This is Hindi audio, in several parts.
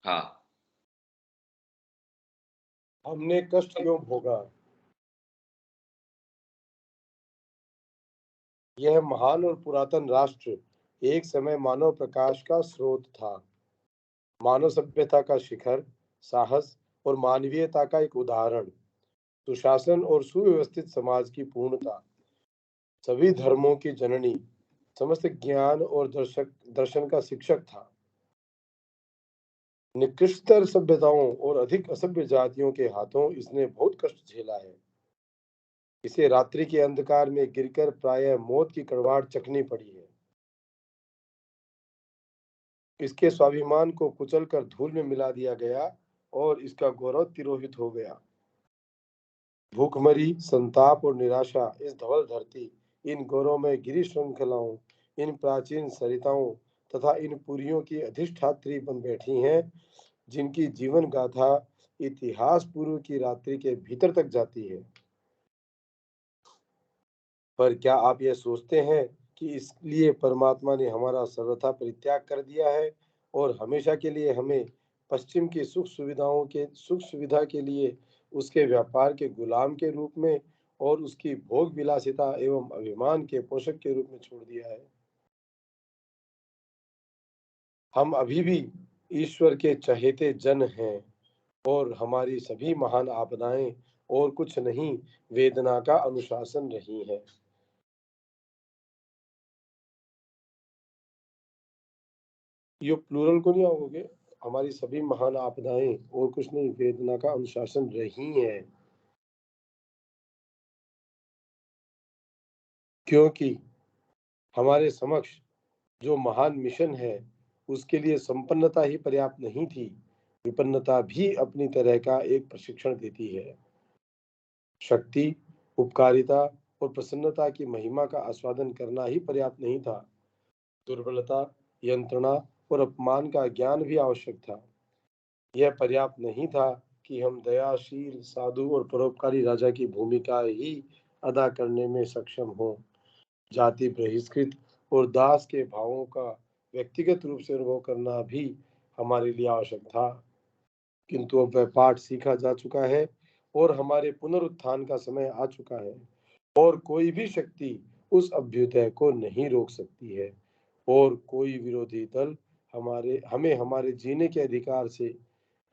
हाँ। हमने कष्ट क्यों भोगा? यह महान और पुरातन राष्ट्र एक समय मानव प्रकाश का स्रोत था, मानव सभ्यता का शिखर, साहस और मानवीयता का एक उदाहरण, सुशासन और सुव्यवस्थित समाज की पूर्णता, सभी धर्मों की जननी, समस्त ज्ञान और दर्शन का शिक्षक था। निकृष्टतर सभ्यताओं और अधिक असभ्य जातियों के हाथों इसने बहुत कष्ट झेला है। इसे रात्रि के अंधकार में गिरकर प्रायः मौत की कड़वाहट चखनी पड़ी है। इसके स्वाभिमान को कुचलकर धूल में मिला दिया गया और इसका गौरव तिरोहित हो गया। भूखमरी, संताप और निराशा इस धवल धरती, इन गौरवमय गिरि श्रृंखलाओं, इन प्राचीन सरिताओं तथा इन पुरियों की अधिष्ठात्री बन बैठी हैं, जिनकी जीवन गाथा इतिहास पूर्व की रात्रि के भीतर तक जाती है। पर क्या आप यह सोचते हैं कि इसलिए परमात्मा ने हमारा सर्वथा परित्याग कर दिया है और हमेशा के लिए हमें पश्चिम की सुख सुविधा के लिए उसके व्यापार के गुलाम के रूप में और उसकी भोग विलासिता एवं अभिमान के पोषक के रूप में छोड़ दिया है? हम अभी भी ईश्वर के चहेते जन हैं और हमारी सभी महान आपदाएं और कुछ नहीं, वेदना का अनुशासन रही है। ये प्लूरल को नहीं आओगे? हमारी सभी महान आपदाएं और कुछ नहीं, वेदना का अनुशासन रही है, क्योंकि हमारे समक्ष जो महान मिशन है उसके लिए संपन्नता ही पर्याप्त नहीं थी, विपन्नता भी अपनी तरह का एक प्रशिक्षण देती है। शक्ति, उपकारिता और प्रसन्नता की महिमा का आस्वादन करना ही पर्याप्त नहीं था, दुर्बलता, यंत्रणा और अपमान का ज्ञान भी आवश्यक था। यह पर्याप्त नहीं था कि हम दयाशील, साधु और परोपकारी राजा की भूमिका ही अदा करने में सक्षम हों। जाति बहिष्कृत और दास के भावों का व्यक्तिगत रूप से अनुभव करना भी हमारे लिए आवश्यक था। किंतु अब वह पाठ सीखा जा चुका है और हमारे पुनरुत्थान का समय आ चुका है और कोई भी शक्ति उस अभ्युदय को नहीं रोक सकती है और कोई विरोधी दल हमें हमारे जीने के अधिकार से,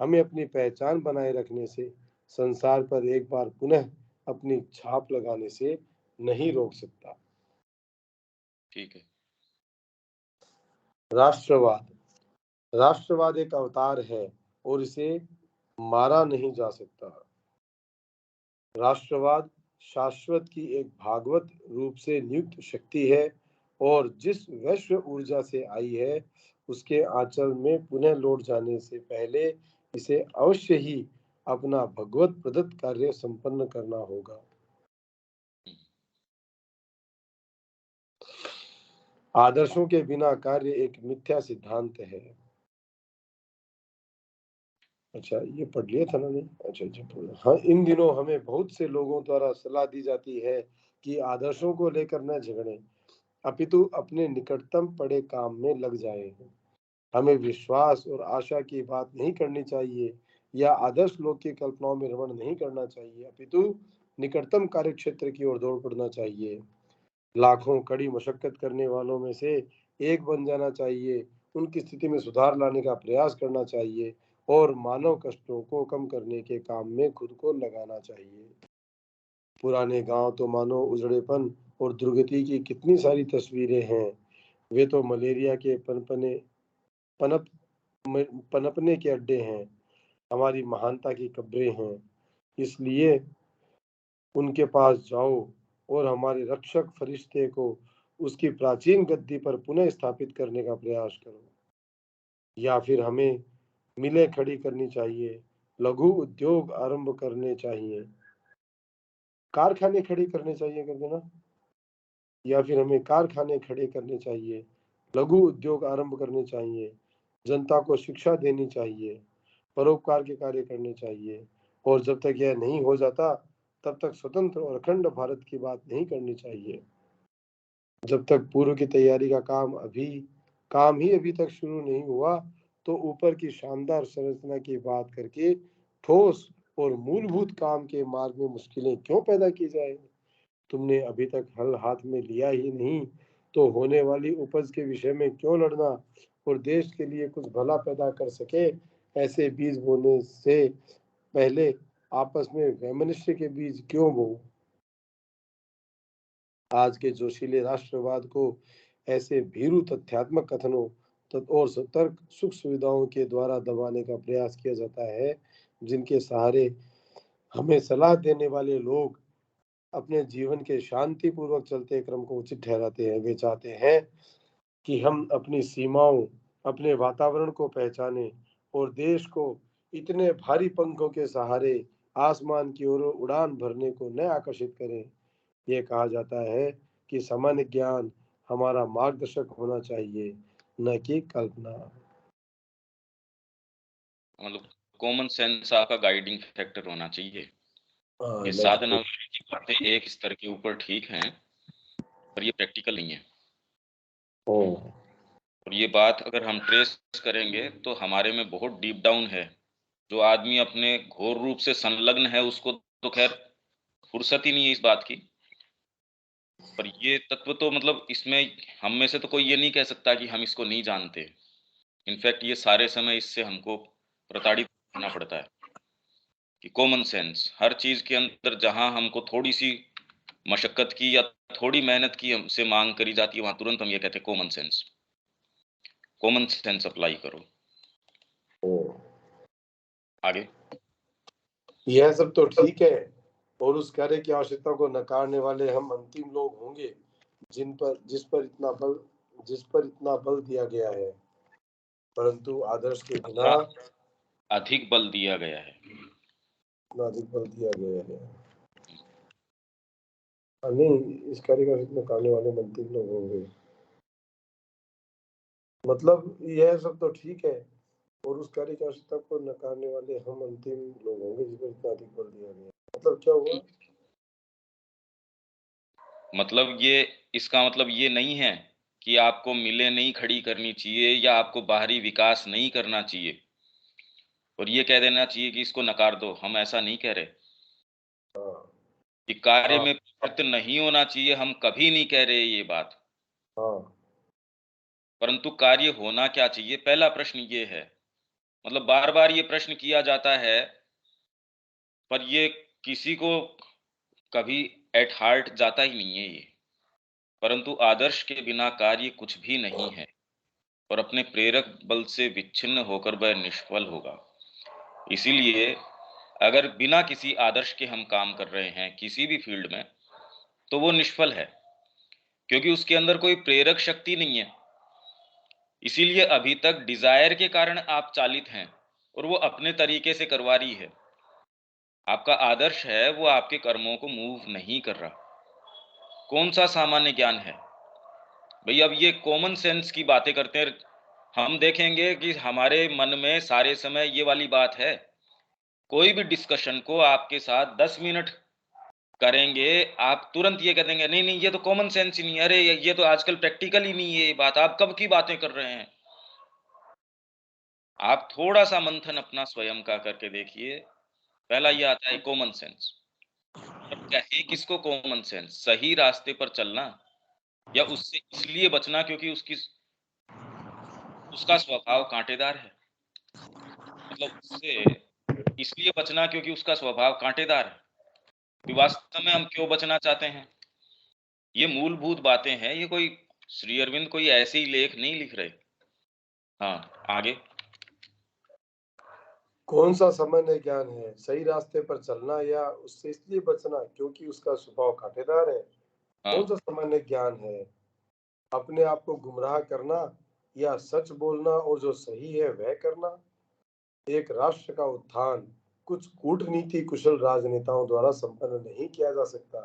हमें अपनी पहचान बनाए रखने से, संसार पर एक बार पुनः अपनी छाप लगाने से नहीं रोक सकता। ठीक है। राष्ट्रवाद। राष्ट्रवाद एक अवतार है और इसे मारा नहीं जा सकता। राष्ट्रवाद शाश्वत की एक भागवत रूप से नियुक्त शक्ति है और जिस वैश्व ऊर्जा से आई है उसके आंचल में पुनः लौट जाने से पहले इसे अवश्य ही अपना भगवत प्रदत्त कार्य संपन्न करना होगा। आदर्शों के बिना कार्य एक मिथ्या सिद्धांत है। अच्छा, ये पढ़ लिया था ना? नहीं, अच्छा अच्छा। हाँ, इन दिनों हमें बहुत से लोगों द्वारा सलाह दी जाती है कि आदर्शों को लेकर न झगड़ें, अपितु अपने निकटतम पड़े काम में लग जाएं। हमें विश्वास और आशा की बात नहीं करनी चाहिए या आदर्श लोग की कल्पनाओं में रमण नहीं करना चाहिए, अपितु निकटतम कार्य क्षेत्र की ओर दौड़ पड़ना चाहिए। लाखों कड़ी मशक्कत करने वालों में से एक बन जाना चाहिए, उनकी स्थिति में सुधार लाने का प्रयास करना चाहिए और मानव कष्टों को कम करने के काम में खुद को लगाना चाहिए। पुराने गांव तो मानो उजड़ेपन और दुर्गति की कितनी सारी तस्वीरें हैं। वे तो मलेरिया के पनप पनपने के अड्डे हैं, हमारी महानता की कब्रें हैं। इसलिए उनके पास जाओ और हमारे रक्षक फरिश्ते को उसकी प्राचीन गद्दी पर पुनः स्थापित करने का प्रयास करो, या फिर हमें मिलें खड़ी करनी चाहिए, लघु उद्योग आरंभ करने चाहिए, कारखाने खड़े करने चाहिए कर देना, या फिर हमें कारखाने खड़े करने चाहिए, लघु उद्योग आरंभ करने चाहिए, जनता को शिक्षा देनी चाहिए, परोपकार के कार्य करने चाहिए और जब तक यह नहीं हो जाता तब तक स्वतंत्र और अखंड भारत की बात नहीं करनी चाहिए। जब तक पूर्व की तैयारी का काम ही अभी तक शुरू नहीं हुआ तो ऊपर की शानदार संरचना की बात करके ठोस और मूलभूत काम के मार्ग में मुश्किलें क्यों पैदा की जाए? तुमने अभी तक हल हाथ में लिया ही नहीं, तो होने वाली उपज के विषय में क्यों लड़ना? और देश के लिए कुछ भला पैदा कर सके ऐसे बीज बोने से पहले आपस में वैमनस्य के बीज क्यों बो? आज के जोशीले राष्ट्रवाद को ऐसे भीरू तथ्यात्मक कथनों और सतर्क सुख सुविधाओं के द्वारा दबाने का प्रयास किया जाता है, जिनके सहारे हमें सलाह देने वाले लोग अपने जीवन के शांतिपूर्वक चलते क्रम को उचित ठहराते हैं। वे चाहते हैं कि हम अपनी सीमाओं, अपने वातावरण को पहचानें और देश को इतने भारी पंखों के सहारे आसमान की ओर उड़ान भरने को न आकर्षित करें। यह कहा जाता है कि सामान्य ज्ञान हमारा मार्गदर्शक होना चाहिए, न कि कल्पना। मतलब कॉमन सेंस आपका गाइडिंग फैक्टर होना चाहिए। ये साधना नेक्स्ट। की बातें एक स्तर के ऊपर ठीक हैं, पर ये प्रैक्टिकल नहीं है। ओ, और ये बात अगर हम ट्रेस करेंगे तो हमारे में बहुत डीप डाउन है। जो आदमी अपने घोर रूप से संलग्न है उसको तो खैर फुर्सत ही नहीं है इस बात की। पर ये तत्व तो मतलब इसमें हम में से तो कोई ये नहीं कह सकता कि हम इसको नहीं जानते। इनफैक्ट ये सारे समय इससे हमको प्रताड़ित होना पड़ता है कि कॉमन सेंस हर चीज के अंदर जहां हमको थोड़ी सी मशक्कत की या थोड़ी मेहनत की हमसे मांग करी जाती है, वहां तुरंत हम ये कहते हैं कॉमन सेंस अप्लाई करो। ओ, आगे। यह सब तो ठीक है, और उस कार्य की आवश्यकता को नकारने वाले हम अंतिम लोग होंगे जिस पर इतना बल दिया गया है। परंतु आदर्श के बिना अधिक बल दिया गया है। इतना अधिक बल दिया गया है। नहीं, इस कार्य का नकारने वाले हम अंतिम लोग होंगे, मतलब यह सब तो ठीक है, और उस कार्य की आवश्यकता को नकारने वाले हम अंतिम लोग होंगे जिस पर इतना अधिक बल दिया गया। मतलब क्या हुआ? मतलब ये इसका मतलब ये नहीं है कि आपको मिले नहीं खड़ी करनी चाहिए या आपको बाहरी विकास नहीं करना चाहिए और ये कह देना चाहिए कि इसको नकार दो। हम ऐसा नहीं कह रहे हाँ, कि कार्य हाँ, में प्रवृत्त नहीं होना चाहिए, हम कभी नहीं कह रहे ये बात। हाँ, परंतु कार्य होना क्या चाहिए, पहला प्रश्न ये है। मतलब बार बार ये प्रश्न किया जाता है, पर ये किसी को कभी एट हार्ट जाता ही नहीं है ये। परंतु आदर्श के बिना कार्य कुछ भी नहीं है और अपने प्रेरक बल से विच्छिन्न होकर वह निष्फल होगा। इसीलिए अगर बिना किसी आदर्श के हम काम कर रहे हैं किसी भी फील्ड में, तो वो निष्फल है, क्योंकि उसके अंदर कोई प्रेरक शक्ति नहीं है। इसीलिए अभी तक डिजायर के कारण आप चालित हैं और वो अपने तरीके से करवा रही है। आपका आदर्श है वो आपके कर्मों को मूव नहीं कर रहा। कौन सा सामान्य ज्ञान है भाई? अब ये कॉमन सेंस की बातें करते हैं। हम देखेंगे कि हमारे मन में सारे समय ये वाली बात है। कोई भी डिस्कशन को आपके साथ 10 मिनट करेंगे, आप तुरंत ये कह देंगे नहीं नहीं ये तो कॉमन सेंस ही नहीं है, अरे ये तो आजकल प्रैक्टिकल ही नहीं है, ये बात आप कब की बातें कर रहे हैं। आप थोड़ा सा मंथन अपना स्वयं का करके देखिए। पहला ये आता है कॉमन सेंस। अब कहे किसको कॉमन सेंस? सही रास्ते पर चलना या उससे इसलिए बचना क्योंकि उसका स्वभाव कांटेदार है। मतलब उससे इसलिए बचना क्योंकि उसका स्वभाव कांटेदार है। कि वास्तव में हम क्यों बचना चाहते हैं, ये मूलभूत बातें हैं। ये कोई श्री अरविंद कोई ऐसे ही लेख नहीं लिख रहे। हाँ, आगे। कौन सा सामान्य ज्ञान है? सही रास्ते पर चलना या उससे इसलिए बचना क्योंकि उसका स्वभाव कांटेदार है? कौन हाँ, सा सामान्य ज्ञान है? अपने आप को गुमराह करना या सच बोलना और जो सही है वह करना? एक राष्ट्र का उत्थान कुछ कूटनीति कुशल राजनेताओं द्वारा संपन्न नहीं किया जा सकता।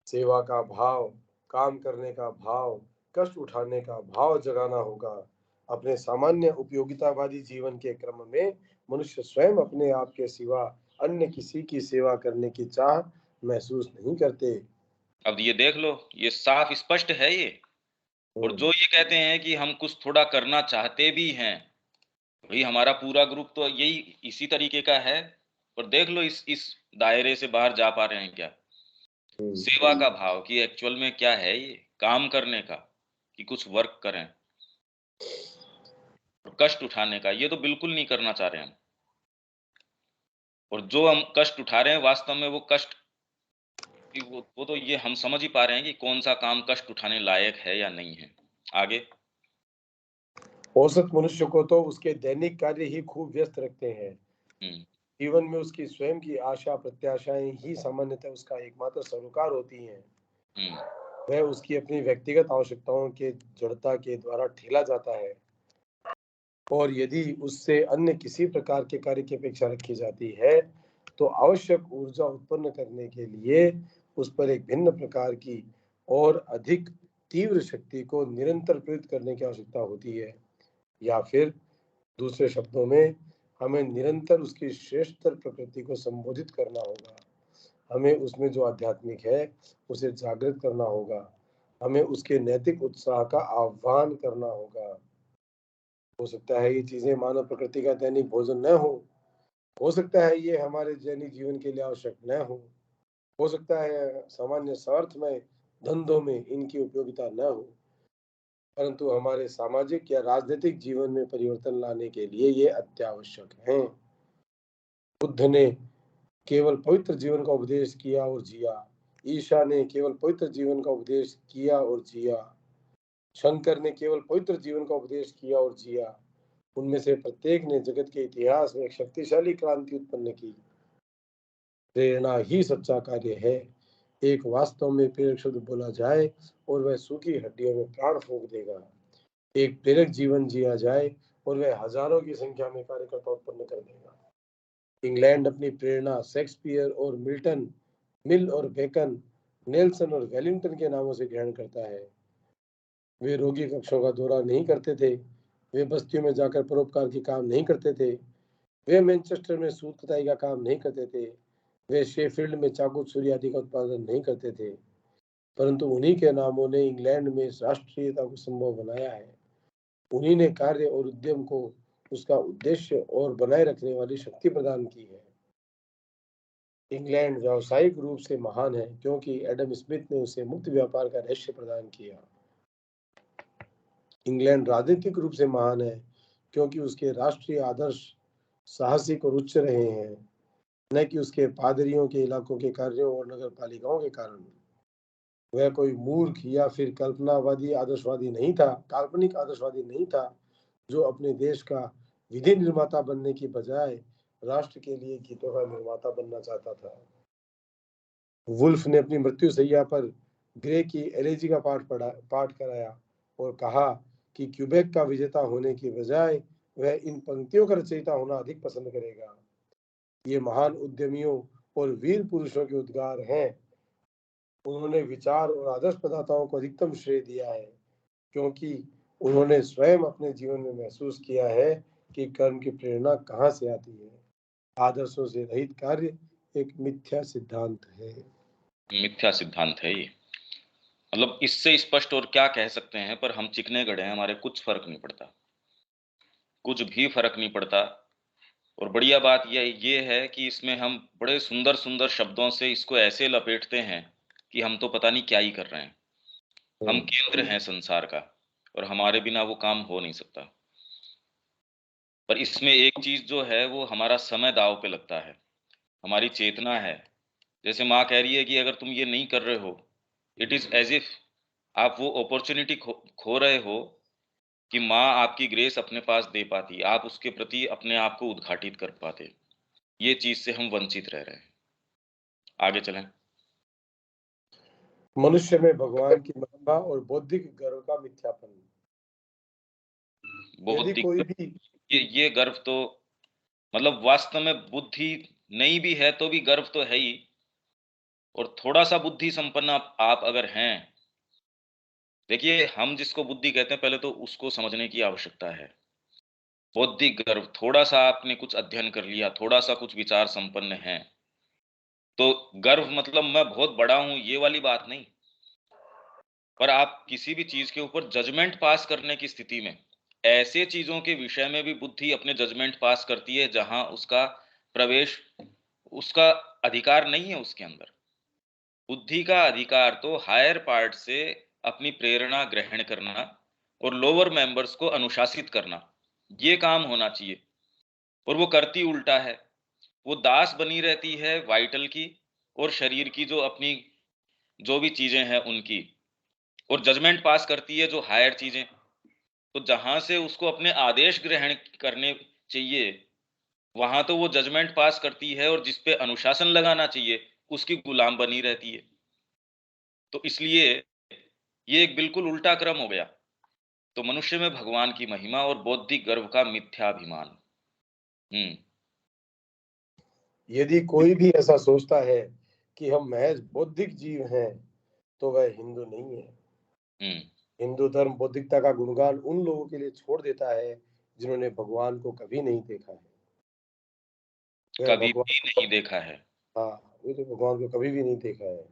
सेवा का भाव, काम करने का भाव, कष्ट उठाने का भाव जगाना होगा। अपने सामान्य उपयोगितावादी जीवन के क्रम में मनुष्य स्वयं अपने आप के सिवा अन्य किसी की सेवा करने की चाह महसूस नहीं करते। अब ये देख लो, ये साफ स्पष्ट है ये। और जो ये कहते हैं कि हम कुछ थोड़ा करना चाहते भी हैं, भाई हमारा पूरा ग्रुप तो यही इसी तरीके का है, पर देख लो इस दायरे से बाहर जा पा रहे हैं क्या? सेवा का भाव कि एक्चुअल में क्या है ये? काम करने का, कि कुछ वर्क करें। और कष्ट उठाने का, ये तो बिल्कुल नहीं करना चाह रहे हम। और जो हम कष्ट उठा रहे हैं वास्तव में वो कष्ट कि वो तो ये हम समझ ही पा रहे हैं कि कौन-सा काम कष्ट उठाने लायक है या नहीं है। आगे? औसत मनुष्य को तो उसके दैनिक कार्य ही खूब व्यस्त रखते हैं। हुँ, जीवन में उसकी स्वयं की आशा प्रत्याशाएं ही सामान्यतः उसका एकमात्र सरोकार होती हैं। हुँ, वह उसकी अपनी व्यक्तिगत आवश्यकताओं के जड़ता के द्वारा ठेला जाता है, और यदि उससे अन्य किसी प्रकार के कार्य की अपेक्षा रखी जाती है, तो आवश्यक ऊर्जा उत्पन्न करने के लिए उस पर एक भिन्न प्रकार की और अधिक तीव्र शक्ति को निरंतर प्रयुक्त करने की आवश्यकता होती है। या फिर दूसरे शब्दों में, हमें निरंतर उसकी श्रेष्ठतर प्रकृति को संबोधित करना होगा। हमें उसमें जो आध्यात्मिक है, उसे जागृत करना होगा। हमें उसके नैतिक उत्साह का आह्वान करना होगा। हो सकता है ये चीजें मानव प्रकृति का दैनिक भोजन न हो सकता है ये हमारे दैनिक जीवन के लिए आवश्यक न हो सकता है सामान्य स्वार्थ में धंधों में इनकी उपयोगिता न हो, परंतु हमारे सामाजिक या राजनीतिक जीवन में परिवर्तन लाने के लिए ये अत्यावश्यक हैं। बुद्ध ने केवल पवित्र जीवन का उपदेश किया और जिया। ईशा ने केवल पवित्र जीवन का उपदेश किया और जिया। शंकर ने केवल पवित्र जीवन का उपदेश किया और जिया। उनमें से प्रत्येक ने जगत के इतिहास में एक शक्तिशाली क्रांति उत्पन्न की। प्रेरणा ही सच्चा कार्य है। एक वास्तव में प्रेरक शब्द बोला जाए और वह सूखी हड्डियों में प्राण फूंक देगा। एक प्रेरक जीवन जिया जाए और वह हजारों की संख्या में कार्यकर्ता उत्पन्न कर देगा। इंग्लैंड अपनी प्रेरणा शेक्सपियर और मिल्टन, मिल और बेकन, नेल्सन और वेलिंगटन के नामों से ग्रहण करता है। वे रोगी कक्षों का दौरा नहीं करते थे। वे बस्तियों में जाकर परोपकार के काम नहीं करते थे। वे मैनचेस्टर में सूत कताई का काम नहीं करते थे। वे शेफील्ड में चाकू छुरी आदि का उत्पादन नहीं करते थे। परंतु उन्हीं के नामों ने इंग्लैंड में राष्ट्रीयता को संभव बनाया है। उन्हीं ने कार्य और उद्यम को उसका उद्देश्य और बनाए रखने वाली शक्ति प्रदान की है। इंग्लैंड व्यावसायिक रूप से महान है क्योंकि एडम स्मिथ ने उसे मुक्त व्यापार का रहस्य प्रदान किया। इंग्लैंड राजनीतिक रूप से महान है क्योंकि उसके राष्ट्रीय आदर्श साहसिक और उच्च रहे हैं, न कि उसके पादरियों के इलाकों के कार्यों और नगर पालिकाओं के कारण। वह कोई मूर्ख या फिर कल्पनावादी आदर्शवादी नहीं था, काल्पनिक आदर्शवादी नहीं था, जो अपने देश का विधि निर्माता बनने की बजाय राष्ट्र के लिए गीतों का निर्माता बनना चाहता था। वुल्फ ने अपनी मृत्यु शैया पर ग्रे की एलेजी का पाठ कराया और कहा कि क्यूबेक का विजेता होने की बजाय वह इन पंक्तियों का रचयिता होना अधिक पसंद करेगा। ये महान उद्यमियों और वीर पुरुषों के उद्गार हैं। उन्होंने विचार और आदर्श प्रदाताओं को अधिकतम श्रेय दिया है क्योंकि उन्होंने स्वयं अपने जीवन में महसूस किया है कि कर्म की प्रेरणा कहाँ से आती है। आदर्शों से रहित कार्य एक मिथ्या सिद्धांत है। मिथ्या सिद्धांत है ये। मतलब इससे स्पष्ट और क्या कह सकते हैं, पर हम चिकने गड़े हैं, हमारे कुछ फ़र्क नहीं पड़ता। कुछ भी फ़र्क नहीं पड़ता। और बढ़िया बात ये है कि इसमें हम बड़े सुंदर-सुंदर शब्दों से इसको ऐसे लपेटते हैं कि हम तो पता नहीं क्या ही कर रहे हैं। हम केंद्र हैं संसार का और हमारे बिना वो काम हो नहीं सकता। पर इसमें एक चीज़ जो है वो हमारा समय दाँव पे लगता है, हमारी चेतना है। जैसे माँ कह रही है कि अगर तुम ये नहीं कर रहे हो, इट इज़ एज़ इफ आप वो अपॉर्च्युनिटी खो रहे हो कि माँ आपकी ग्रेस अपने पास दे पाती, आप उसके प्रति अपने आप को उद्घाटित कर पाते। ये चीज़ से हम वंचित रह रहे हैं। आगे चलें। मनुष्य में भगवान की महिमा और बौद्धिक गर्व का मिथ्यापन। यदि बौद्धिक कोई भी ये गर्व तो मतलब वास्तव में बुद्धि नहीं भी है तो भी गर्व तो है ही। और थोड़ा-सा बुद्धि संपन्न आप अगर हैं, देखिए हम जिसको बुद्धि कहते हैं पहले तो उसको समझने की आवश्यकता है। बौद्धिक गर्व, थोड़ा-सा आपने कुछ अध्ययन कर लिया, थोड़ा-सा कुछ विचार संपन्न हैं, तो गर्व मतलब मैं बहुत बड़ा हूँ ये वाली बात नहीं। पर आप किसी भी चीज़ के ऊपर जजमेंट पास करने की स्थिति में ऐसे चीज़ों के विषय में भी बुद्धि अपने जजमेंट पास करती है जहाँ उसका प्रवेश उसका अधिकार नहीं है उसके अंदर। बुद्धि का अधिकार तो हायर पार्ट से अपनी प्रेरणा ग्रहण करना और लोअर मेंबर्स को अनुशासित करना, ये काम होना चाहिए। और वो करती उल्टा है। वो दास बनी रहती है वाइटल की और शरीर की जो अपनी जो भी चीज़ें हैं उनकी, और जजमेंट पास करती है जो हायर चीज़ें। तो जहाँ से उसको अपने आदेश ग्रहण करने चाहिए, वहाँ तो वो जजमेंट पास करती है और जिस पे अनुशासन लगाना चाहिए, उसकी गुलाम बनी रहती है। तो इसलिए ये एक बिल्कुल उल्टा क्रम हो गया। तो मनुष्य में भगवान की महिमा और बौद्धिक गर्व का मिथ्याभिमान। हुँ, यदि कोई भी ऐसा सोचता है कि हम महज बौद्धिक जीव हैं, तो वह हिंदू नहीं है। हुँ। हिंदू धर्म बौद्धिकता का गुणगान उन लोगों के लिए छोड़ देता है जिन्होंने भगवान को कभी नहीं देखा है। वह कभी भगवान भी को नहीं देखा है। हाँ, वो तो भगवान को कभी भी नहीं देखा है।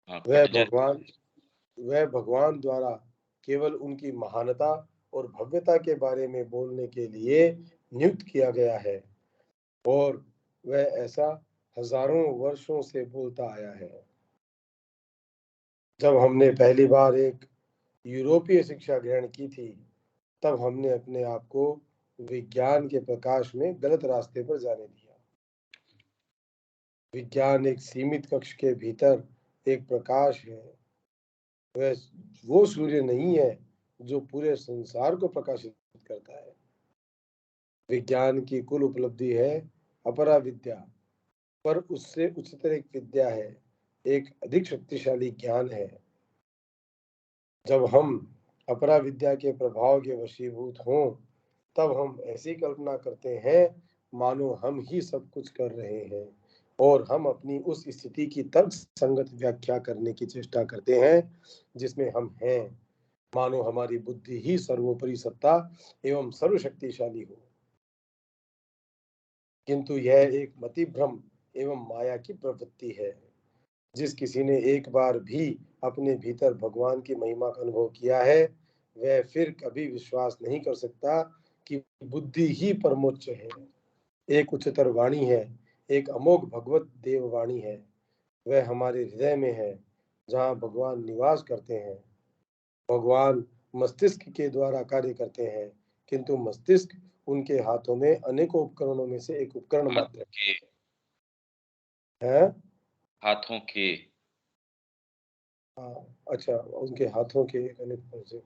हाँ, वह कट जैसे। भगवान वह भगवान द्वारा केवल उनकी महानता और भव्यता के बारे में बोलने के लिए नियुक्त किया गया है, और वह ऐसा हजारों वर्षों से बोलता आया है। जब हमने पहली बार एक यूरोपीय शिक्षा ग्रहण की थी, तब हमने अपने आप को विज्ञान के प्रकाश में गलत रास्ते पर जाने दिया। विज्ञान एक सीमित कक्ष के भीतर एक प्रकाश है। वह वो सूर्य नहीं है जो पूरे संसार को प्रकाशित करता है। विज्ञान की कुल उपलब्धि है अपरा विद्या, पर उससे उच्चतर एक विद्या है, एक अधिक शक्तिशाली ज्ञान है। जब हम अपरा विद्या के प्रभाव के वशीभूत हों, तब हम ऐसी कल्पना करते हैं मानो हम ही सब कुछ कर रहे हैं, और हम अपनी उस स्थिति की तर्क संगत व्याख्या करने की चेष्टा करते हैं जिसमें हम हैं, मानो हमारी बुद्धि ही सर्वोपरि सत्ता एवं सर्वशक्तिशाली हो। किंतु यह एक मतिभ्रम एवं माया की प्रवृत्ति है। जिस किसी ने एक बार भी अपने भीतर भगवान की महिमा का अनुभव किया है, वह फिर कभी विश्वास नहीं कर सकता कि बुद्धि ही परमोच्च है, एक उच्चतर वाणी है, एक अमोघ भगवत देव वाणी है। वह हमारे हृदय में है, जहाँ भगवान निवास करते हैं। भगवान मस्तिष्क के द्वारा कार्य करते हैं, किंतु मस्तिष्क उनके हाथों में अनेकों उपकरणों में से एक उपकरण हाथों मात्र के है। हाथों के हाँ, अच्छा, उनके हाथों के अनेक से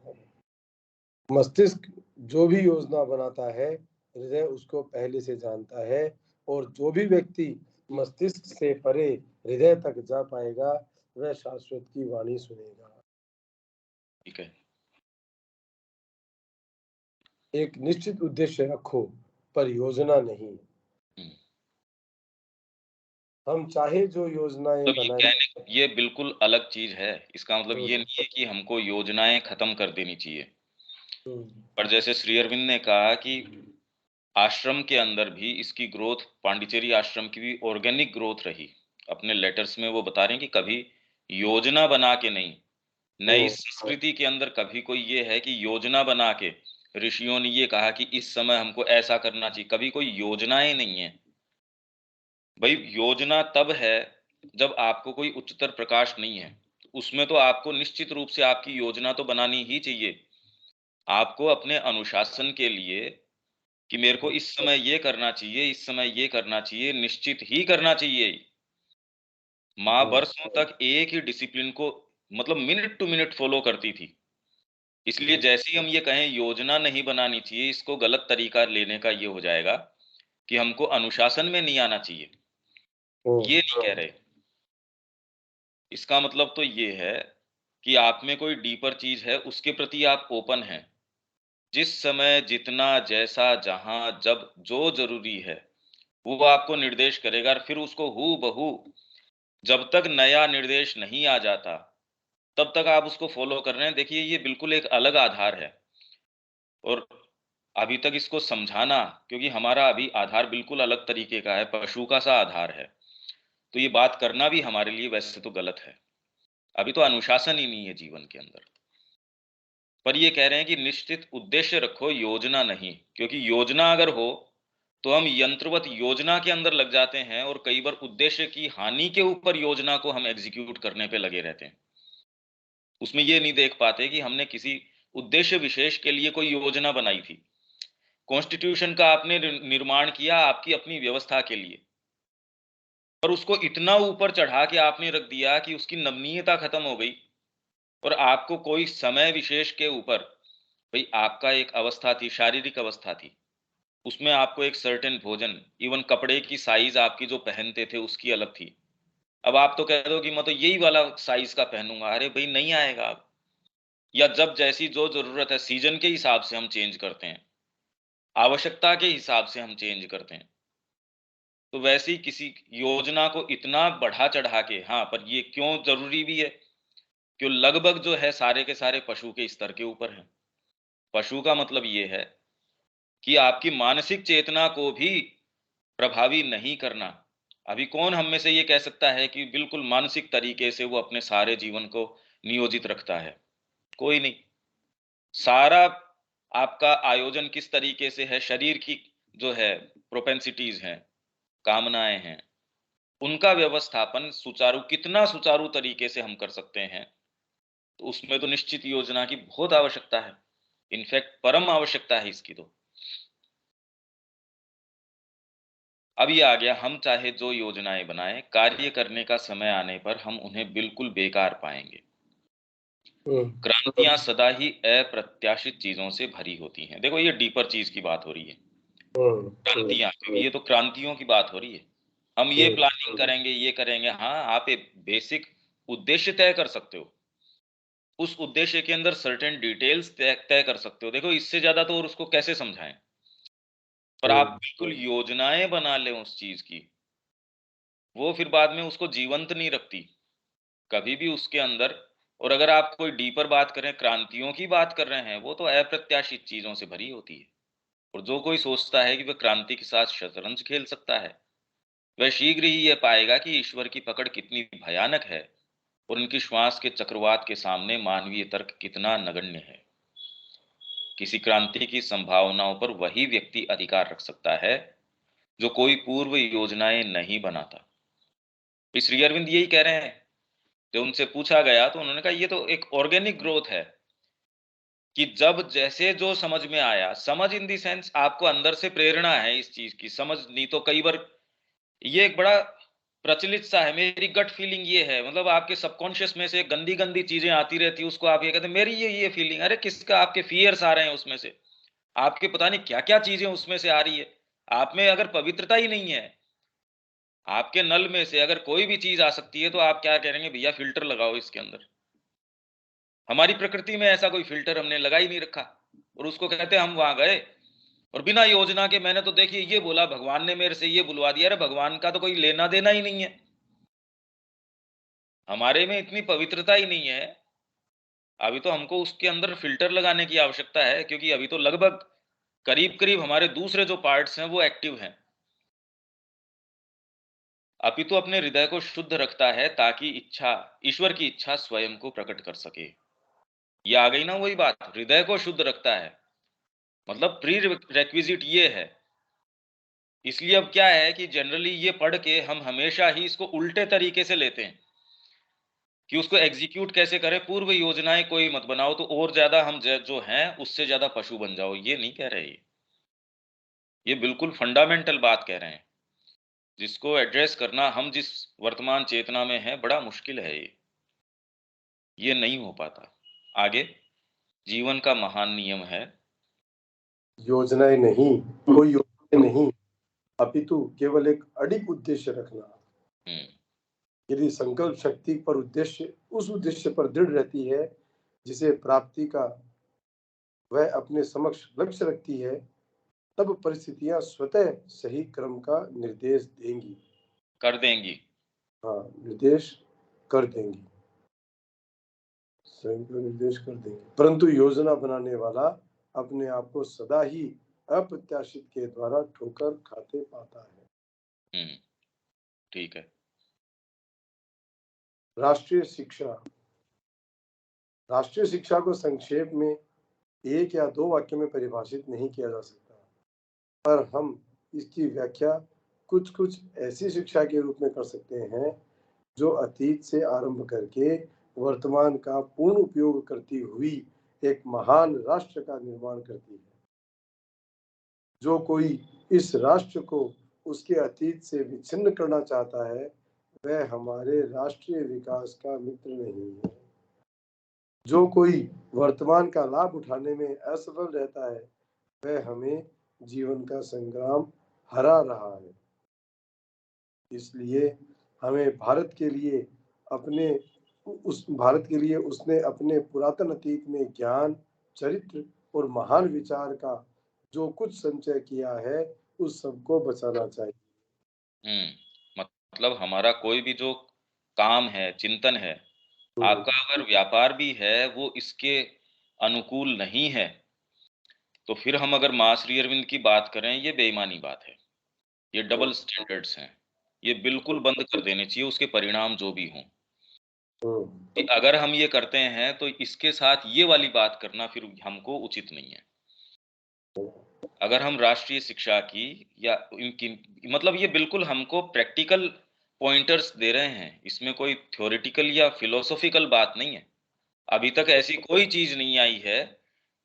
मस्तिष्क जो भी योजना बनाता है, हृदय उसको पहले से जानता है, और जो भी व्यक्ति मस्तिष्क से परे हृदय तक जा पाएगा, वह शाश्वत की वाणी सुनेगा। ठीक है। एक निश्चित उद्देश्य रखो, पर योजना नहीं। हुँ। हम चाहे जो योजनाएं मतलब ये बनाएं। कहने ये बिल्कुल अलग चीज़ है। इसका मतलब ये हम्म, नहीं है कि हमको योजनाएँ खत्म कर देनी चाहिए। हम्म, पर जैसे श्री अरविंद ने कहा कि आश्रम के अंदर भी इसकी ग्रोथ, पांडिचेरी आश्रम की भी ऑर्गेनिक ग्रोथ रही। अपने लेटर्स में वो बता रहे हैं कि कभी योजना बना के नहीं, नई हम्म, संस्कृति के अंदर कभी कोई ये है कि योजना बना के ऋषियों ने ये कहा कि इस समय हमको ऐसा करना चाहिए, कभी कोई योजनाएँ नहीं है। भई योजना तब है जब आपको कोई उच्चतर प्रकाश नहीं है। उसमें तो आपको निश्चित रूप से आपकी योजना तो बनानी ही चाहिए। आपको अपने अनुशासन के लिए कि मेरे को इस समय ये करना चाहिए, इस समय ये करना चाहिए, निश्चित ही करना चाहिए। माँ हम्म, बरसों तक एक ही डिसिप्लिन को मतलब मिनट टू मिनट फ़ॉलो करती थी। इसलिए जैसे ही हम ये कहें योजना नहीं बनानी चाहिए, इसको गलत तरीका लेने का ये हो जाएगा कि हमको अनुशासन में नहीं आना चाहिए। ये नहीं कह रहे। इसका मतलब तो ये है कि आप में कोई डीपर चीज़ है, उसके प्रति आप ओपन हैं। जिस समय जितना, जैसा, जहाँ, जब जो ज़रूरी है, वो आपको निर्देश करेगा और फिर उसको हूबहू जब तक नया निर्देश नहीं आ जाता, तब तक आप उसको फ़ॉलो कर रहे हैं। देखिए, ये बिल्कुल एक अलग आधार है और अभी तक इसको समझाना क्योंकि हमारा अभी आधार बिल्कुल अलग तरीके का है, पशु का सा आधार है। तो ये बात करना भी हमारे लिए वैसे तो गलत है। अभी तो अनुशासन ही नहीं है जीवन के अंदर। पर ये कह रहे हैं कि निश्चित उद्देश्य रखो, योजना नहीं। क्योंकि योजना अगर हो, तो हम यंत्रवत योजना के अंदर लग जाते हैं और कई बार उद्देश्य की हानि के ऊपर योजना को हम एग्ज़ीक्यूट करने पे लगे रहते हैं। उसमें ये नहीं देख पाते कि हमने किसी उद्देश्य विशेष के लिए कोई योजना बनाई थी। कॉन्स्टिट्यूशन का आपने निर्माण किया आपकी अपनी व्यवस्था के लिए, पर उसको इतना ऊपर चढ़ा के आपने रख दिया कि उसकी नमनीयता खत्म हो गई और आपको कोई समय विशेष के ऊपर, भाई आपका एक अवस्था थी, शारीरिक अवस्था थी, उसमें आपको एक सर्टेन भोजन, इवन कपड़े की साइज आपकी जो पहनते थे उसकी अलग थी। अब आप तो कह दो कि मैं तो यही वाला साइज का पहनूंगा, अरे भाई नहीं आएगा अब। या जब जैसी जो जरूरत है सीजन के हिसाब से हम चेंज करते हैं, आवश्यकता के हिसाब से हम चेंज करते हैं। तो वैसे ही किसी योजना को इतना बढ़ा चढ़ा के, हाँ पर ये क्यों जरूरी भी है, क्यों लगभग जो है सारे के सारे पशु के स्तर के ऊपर है। पशु का मतलब ये है कि आपकी मानसिक चेतना को भी प्रभावी नहीं करना। अभी कौन हम में से ये कह सकता है कि बिल्कुल मानसिक तरीके से वो अपने सारे जीवन को नियोजित रखता है? कोई नहीं। सारा आपका आयोजन किस तरीके से है, शरीर की जो है प्रोपेंसिटीज हैं, कामनाएं हैं, उनका व्यवस्थापन सुचारू, कितना सुचारू तरीके से हम कर सकते हैं, तो उसमें तो निश्चित योजना की बहुत आवश्यकता है। इनफैक्ट परम आवश्यकता है इसकी तो। अब ये आ गया, हम चाहे जो योजनाएं बनाएं, कार्य करने का समय आने पर हम उन्हें बिल्कुल बेकार पाएंगे। क्रांतियां सदा ही अप्रत्याशित चीजों से भरी होती हैं। देखो ये डीपर चीज की बात हो रही है, क्रांतियां, क्योंकि ये तो क्रांतियों की बात हो रही है। हम ये प्लानिंग करेंगे, ये करेंगे, हाँ आप एक बेसिक उद्देश्य तय कर सकते हो, उस उद्देश्य के अंदर सर्टेन डिटेल्स तय तय कर सकते हो। देखो इससे ज्यादा तो और उसको कैसे समझाएं। पर आप बिल्कुल योजनाएं बना लें उस चीज की, वो फिर बाद में उसको जीवंत नहीं रखती कभी भी उसके अंदर। और अगर आप कोई डीपर बात करें, क्रांतियों की बात कर रहे हैं, वो तो अप्रत्याशित चीजों से भरी होती है। और जो कोई सोचता है कि वह क्रांति के साथ शतरंज खेल सकता है, वह शीघ्र ही यह पाएगा कि ईश्वर की पकड़ कितनी भयानक है और उनकी श्वास के चक्रवात के सामने मानवीय तर्क कितना नगण्य है। किसी क्रांति की संभावनाओं पर वही व्यक्ति अधिकार रख सकता है जो कोई पूर्व योजनाएं नहीं बनाता। श्री अरविंद यही कह रहे हैं। जब उनसे पूछा गया तो उन्होंने कहा ये तो एक ऑर्गेनिक ग्रोथ है कि जब जैसे जो समझ में आया, समझ इन दी सेंस आपको अंदर से प्रेरणा है इस चीज की, समझ नहीं तो कई बार ये एक बड़ा प्रचलित सा है, मेरी गट फीलिंग ये है, मतलब आपके सबकॉन्शियस में से गंदी गंदी चीजें आती रहती है, उसको आप ये कहते हैं मेरी ये फीलिंग। अरे किसका, आपके फियर्स आ रहे हैं उसमें से, आपके पता नहीं क्या क्या चीजें उसमें से आ रही है। आप में अगर पवित्रता ही नहीं है, आपके नल में से अगर कोई भी चीज आ सकती है, तो आप क्या करेंगे, भैया फिल्टर लगाओ इसके अंदर। हमारी प्रकृति में ऐसा कोई फिल्टर हमने लगा ही नहीं रखा, और उसको कहते हैं हम वहां गए और बिना योजना के, मैंने तो देखिए ये बोला, भगवान ने मेरे से ये बुलवा दिया। अरे भगवान का तो कोई लेना देना ही नहीं है, हमारे में इतनी पवित्रता ही नहीं है। अभी तो हमको उसके अंदर फिल्टर लगाने की आवश्यकता है, क्योंकि अभी तो लगभग करीब करीब हमारे दूसरे जो पार्ट्स हैं वो एक्टिव हैं। अभी तो अपने हृदय को शुद्ध रखता है ताकि इच्छा, ईश्वर की इच्छा स्वयं को प्रकट कर सके। ये आ गई ना वही बात, हृदय को शुद्ध रखता है, मतलब प्री रेक्विजिट ये है। इसलिए अब क्या है कि जनरली ये पढ़ के हम हमेशा ही इसको उल्टे तरीके से लेते हैं कि उसको एग्जीक्यूट कैसे करें, पूर्व योजनाएं कोई मत बनाओ तो और ज्यादा हम जो हैं उससे ज्यादा पशु बन जाओ। ये नहीं कह रहे, ये बिल्कुल फंडामेंटल बात कह रहे हैं, जिसको एड्रेस करना हम जिस वर्तमान चेतना में है बड़ा मुश्किल है। ये नहीं हो पाता। आगे, जीवन का महान नियम है, योजनाएं नहीं, कोई योजना नहीं, अपितु केवल एक अडिग उद्देश्य रखना। हम्म, यदि संकल्प शक्ति पर उद्देश्य उस उद्देश्य पर दृढ़ रहती है जिसे प्राप्ति का वह अपने समक्ष लक्ष्य रखती है, तब परिस्थितियां स्वतः सही क्रम का निर्देश देंगी। कर देंगी। हाँ, निर्देश कर देंगी, सही का निर्देश कर देंगी। परंतु योजना बनाने वाला अपने आप को सदा ही अप्रत्याशित के द्वारा ठोकर खाते पाता है। ठीक है। राष्ट्रीय शिक्षा, राष्ट्रीय शिक्षा को संक्षेप में एक या दो वाक्यों में परिभाषित नहीं किया जा सकता, पर हम इसकी व्याख्या कुछ-कुछ ऐसी शिक्षा के रूप में कर सकते हैं, जो अतीत से आरंभ करके वर्तमान का पूर्ण उपयोग करती हुई एक महान राष्ट्र का निर्माण करती है। जो कोई इस राष्ट्र को उसके अतीत से विच्छिन्न करना चाहता है, वह हमारे राष्ट्रीय विकास का मित्र नहीं है। जो कोई वर्तमान का लाभ उठाने में असफल रहता है, वह हमें जीवन का संग्राम हरा रहा है। इसलिए हमें भारत के लिए उसने अपने पुरातन अतीत में ज्ञान, चरित्र और महान विचार का जो कुछ संचय किया है, उस सबको बचाना चाहिए। मतलब हमारा कोई भी जो काम है, चिंतन है, हुँ, आपका अगर व्यापार भी है, वो इसके अनुकूल नहीं है, तो फिर हम अगर माँ श्री अरविंद की बात करें, ये बेईमानी बात है। ये हुँ, डबल स्टैंडर्ड्स हैं। ये बिल्कुल बंद कर देने चाहिए, उसके परिणाम जो भी हों। हुँ, कि अगर हम ये करते हैं, तो इसके साथ ये वाली बात करना फिर हमको उचित नहीं है। अगर हम राष्ट्रीय शिक्षा की या इनकी मतलब ये बिल्कुल हमको प्रैक्टिकल पॉइंटर्स दे रहे हैं। इसमें कोई थ्योरेटिकल या फिलोसॉफिकल बात नहीं है। अभी तक ऐसी कोई चीज़ नहीं आई है,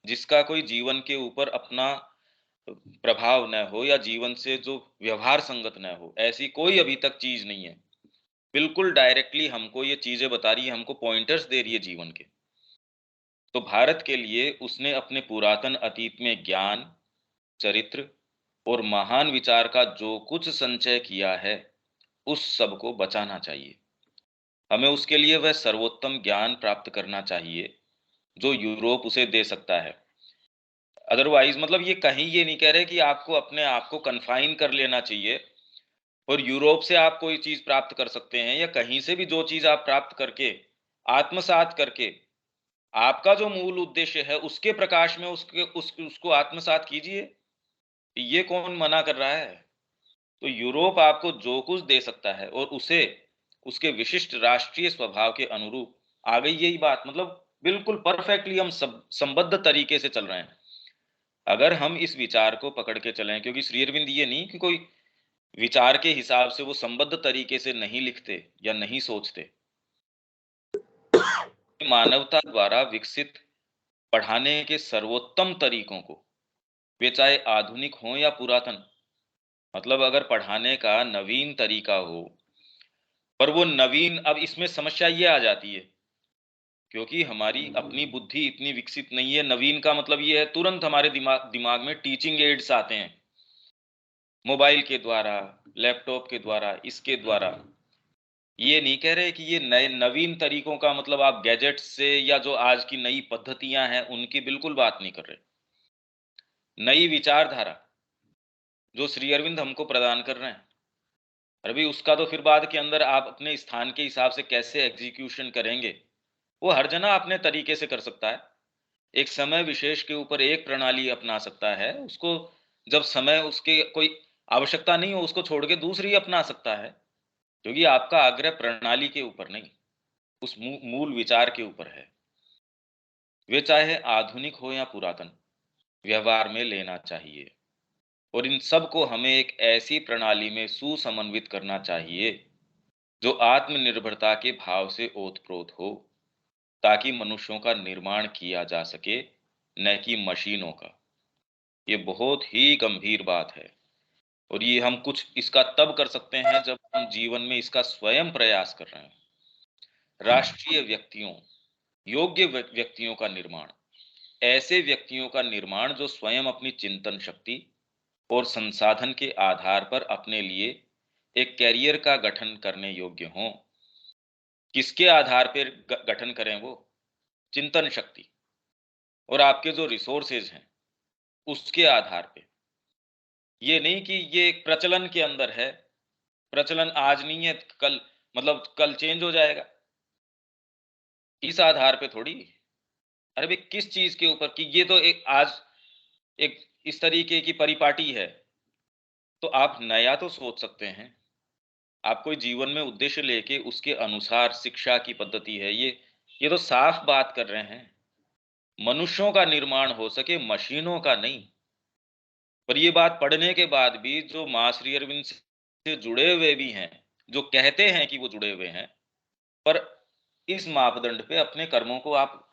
जिसका कोई जीवन के ऊपर अपना प्रभाव न हो या जीवन से जो व्यवहार संगत न हो, ऐसी कोई अभी तक चीज़ नहीं है। बिल्कुल डायरेक्टली हमको ये चीज़ें बता रही है, हमको पॉइंटर्स दे रही है जीवन के। तो भारत के लिए उसने अपने पुरातन अतीत में ज्ञान, चरित्र और महान विचार का जो कुछ संचय किया है, उस सब को बचाना चाहिए। हमें उसके लिए वह सर्वोत्तम ज्ञान प्राप्त करना चाहिए, जो यूरोप उसे दे सकता है। अदरवाइज़ मतलब ये कहीं ये नहीं कह रहे कि आपको अपने आप को कन्फाइन कर लेना चाहिए और यूरोप से आप कोई चीज़ प्राप्त कर सकते हैं या कहीं से भी जो चीज़ आप प्राप्त करके, आत्मसात करके, आपका जो मूल उद्देश्य है, उसके प्रकाश में उसको आत्मसात कीजिए। ये कौन मना कर रहा है? तो यूरोप आपको जो कुछ दे सकता है और उसे उसके विशिष्ट राष्ट्रीय स्वभाव के अनुरूप आ गई यही बात मतलब बिल्कुल परफेक्टली हम सब संबद्ध तरीके से चल रहे हैं। अगर हम इस विचार को पकड़ के चलें क्योंकि श्री अरविंद ये नहीं कि कोई विचार के हिसाब से वो संबद्ध तरीके से नहीं लिखते या नहीं सोचते। मानवता द्वारा विकसित पढ़ाने के सर्वोत्तम तरीकों को, वे चाहे आधुनिक हों या पुरातन, मतलब अगर पढ़ाने का नवीन तरीका हो, पर वो नवीन अब इसमें समस्या ये आ जाती है, क्योंकि हमारी अपनी बुद्धि इतनी विकसित नहीं है, नवीन का मतलब ये है तुरंत हमारे दिमाग दिमाग में टीचिंग एड्स आते हैं, मोबाइल के द्वारा, लैपटॉप के द्वारा, इसके द्वारा। ये नहीं कह रहे कि ये नए नवीन तरीकों का मतलब आप गैजेट्स से या जो आज की नई पद्धतियाँ हैं, उनकी बिल्कुल बात नहीं कर रहे। नई विचारधारा, जो श्री अरविंद हमको प्रदान कर रहे हैं। और अभी उसका तो फिर बाद के अंदर आप अपने स्थान के हिसाब से कैसे एग्जीक्यूशन करेंगे, वो हर जना अपने तरीके से कर सकता है। एक समय विशेष के ऊपर एक प्रणाली अपना सकता है, उसको जब समय उसकी कोई आवश्यकता नहीं हो, उसको छोड़ के दूसरी अपना सकता है। क्योंकि आपका आग्रह प्रणाली के ऊपर नहीं, उस मूल विचार के ऊपर है। वे चाहे आधुनिक हो या पुरातन, व्यवहार में लेना चाहिए। और इन सब को हमें एक ऐसी प्रणाली में सुसमन्वित करना चाहिए, जो आत्मनिर्भरता के भाव से ओतप्रोत हो, ताकि मनुष्यों का निर्माण किया जा सके, न कि मशीनों का। ये बहुत ही गंभीर बात है और ये हम कुछ इसका तब कर सकते हैं जब हम जीवन में इसका स्वयं प्रयास कर रहे हैं। राष्ट्रीय व्यक्तियों, योग्य व्यक्तियों का निर्माण, ऐसे व्यक्तियों का निर्माण जो स्वयं अपनी चिंतन शक्ति और संसाधन के आधार पर अपने लिए एक कैरियर का गठन करने योग्य हों। किसके आधार पर गठन करें वो? चिंतन शक्ति और आपके जो रिसोर्सेज हैं, उसके आधार पे। ये नहीं कि ये एक प्रचलन के अंदर है, प्रचलन आज नहीं है, कल मतलब कल चेंज हो जाएगा। इस आधार पे थोड़ी। अरे भाई किस चीज़ के ऊपर कि ये तो एक आज एक इस तरीके की परिपाटी है, तो आप नया तो सोच सकते हैं। आप कोई जीवन में उद्देश्य लेके उसके अनुसार शिक्षा की पद्धति है, ये तो साफ बात कर रहे हैं। मनुष्यों का निर्माण हो सके, मशीनों का नहीं। पर ये बात पढ़ने के बाद भी जो मां श्री अरविंद से जुड़े हुए भी हैं, जो कहते हैं कि वो जुड़े हुए हैं, पर इस मापदंड पे अपने कर्मों को आप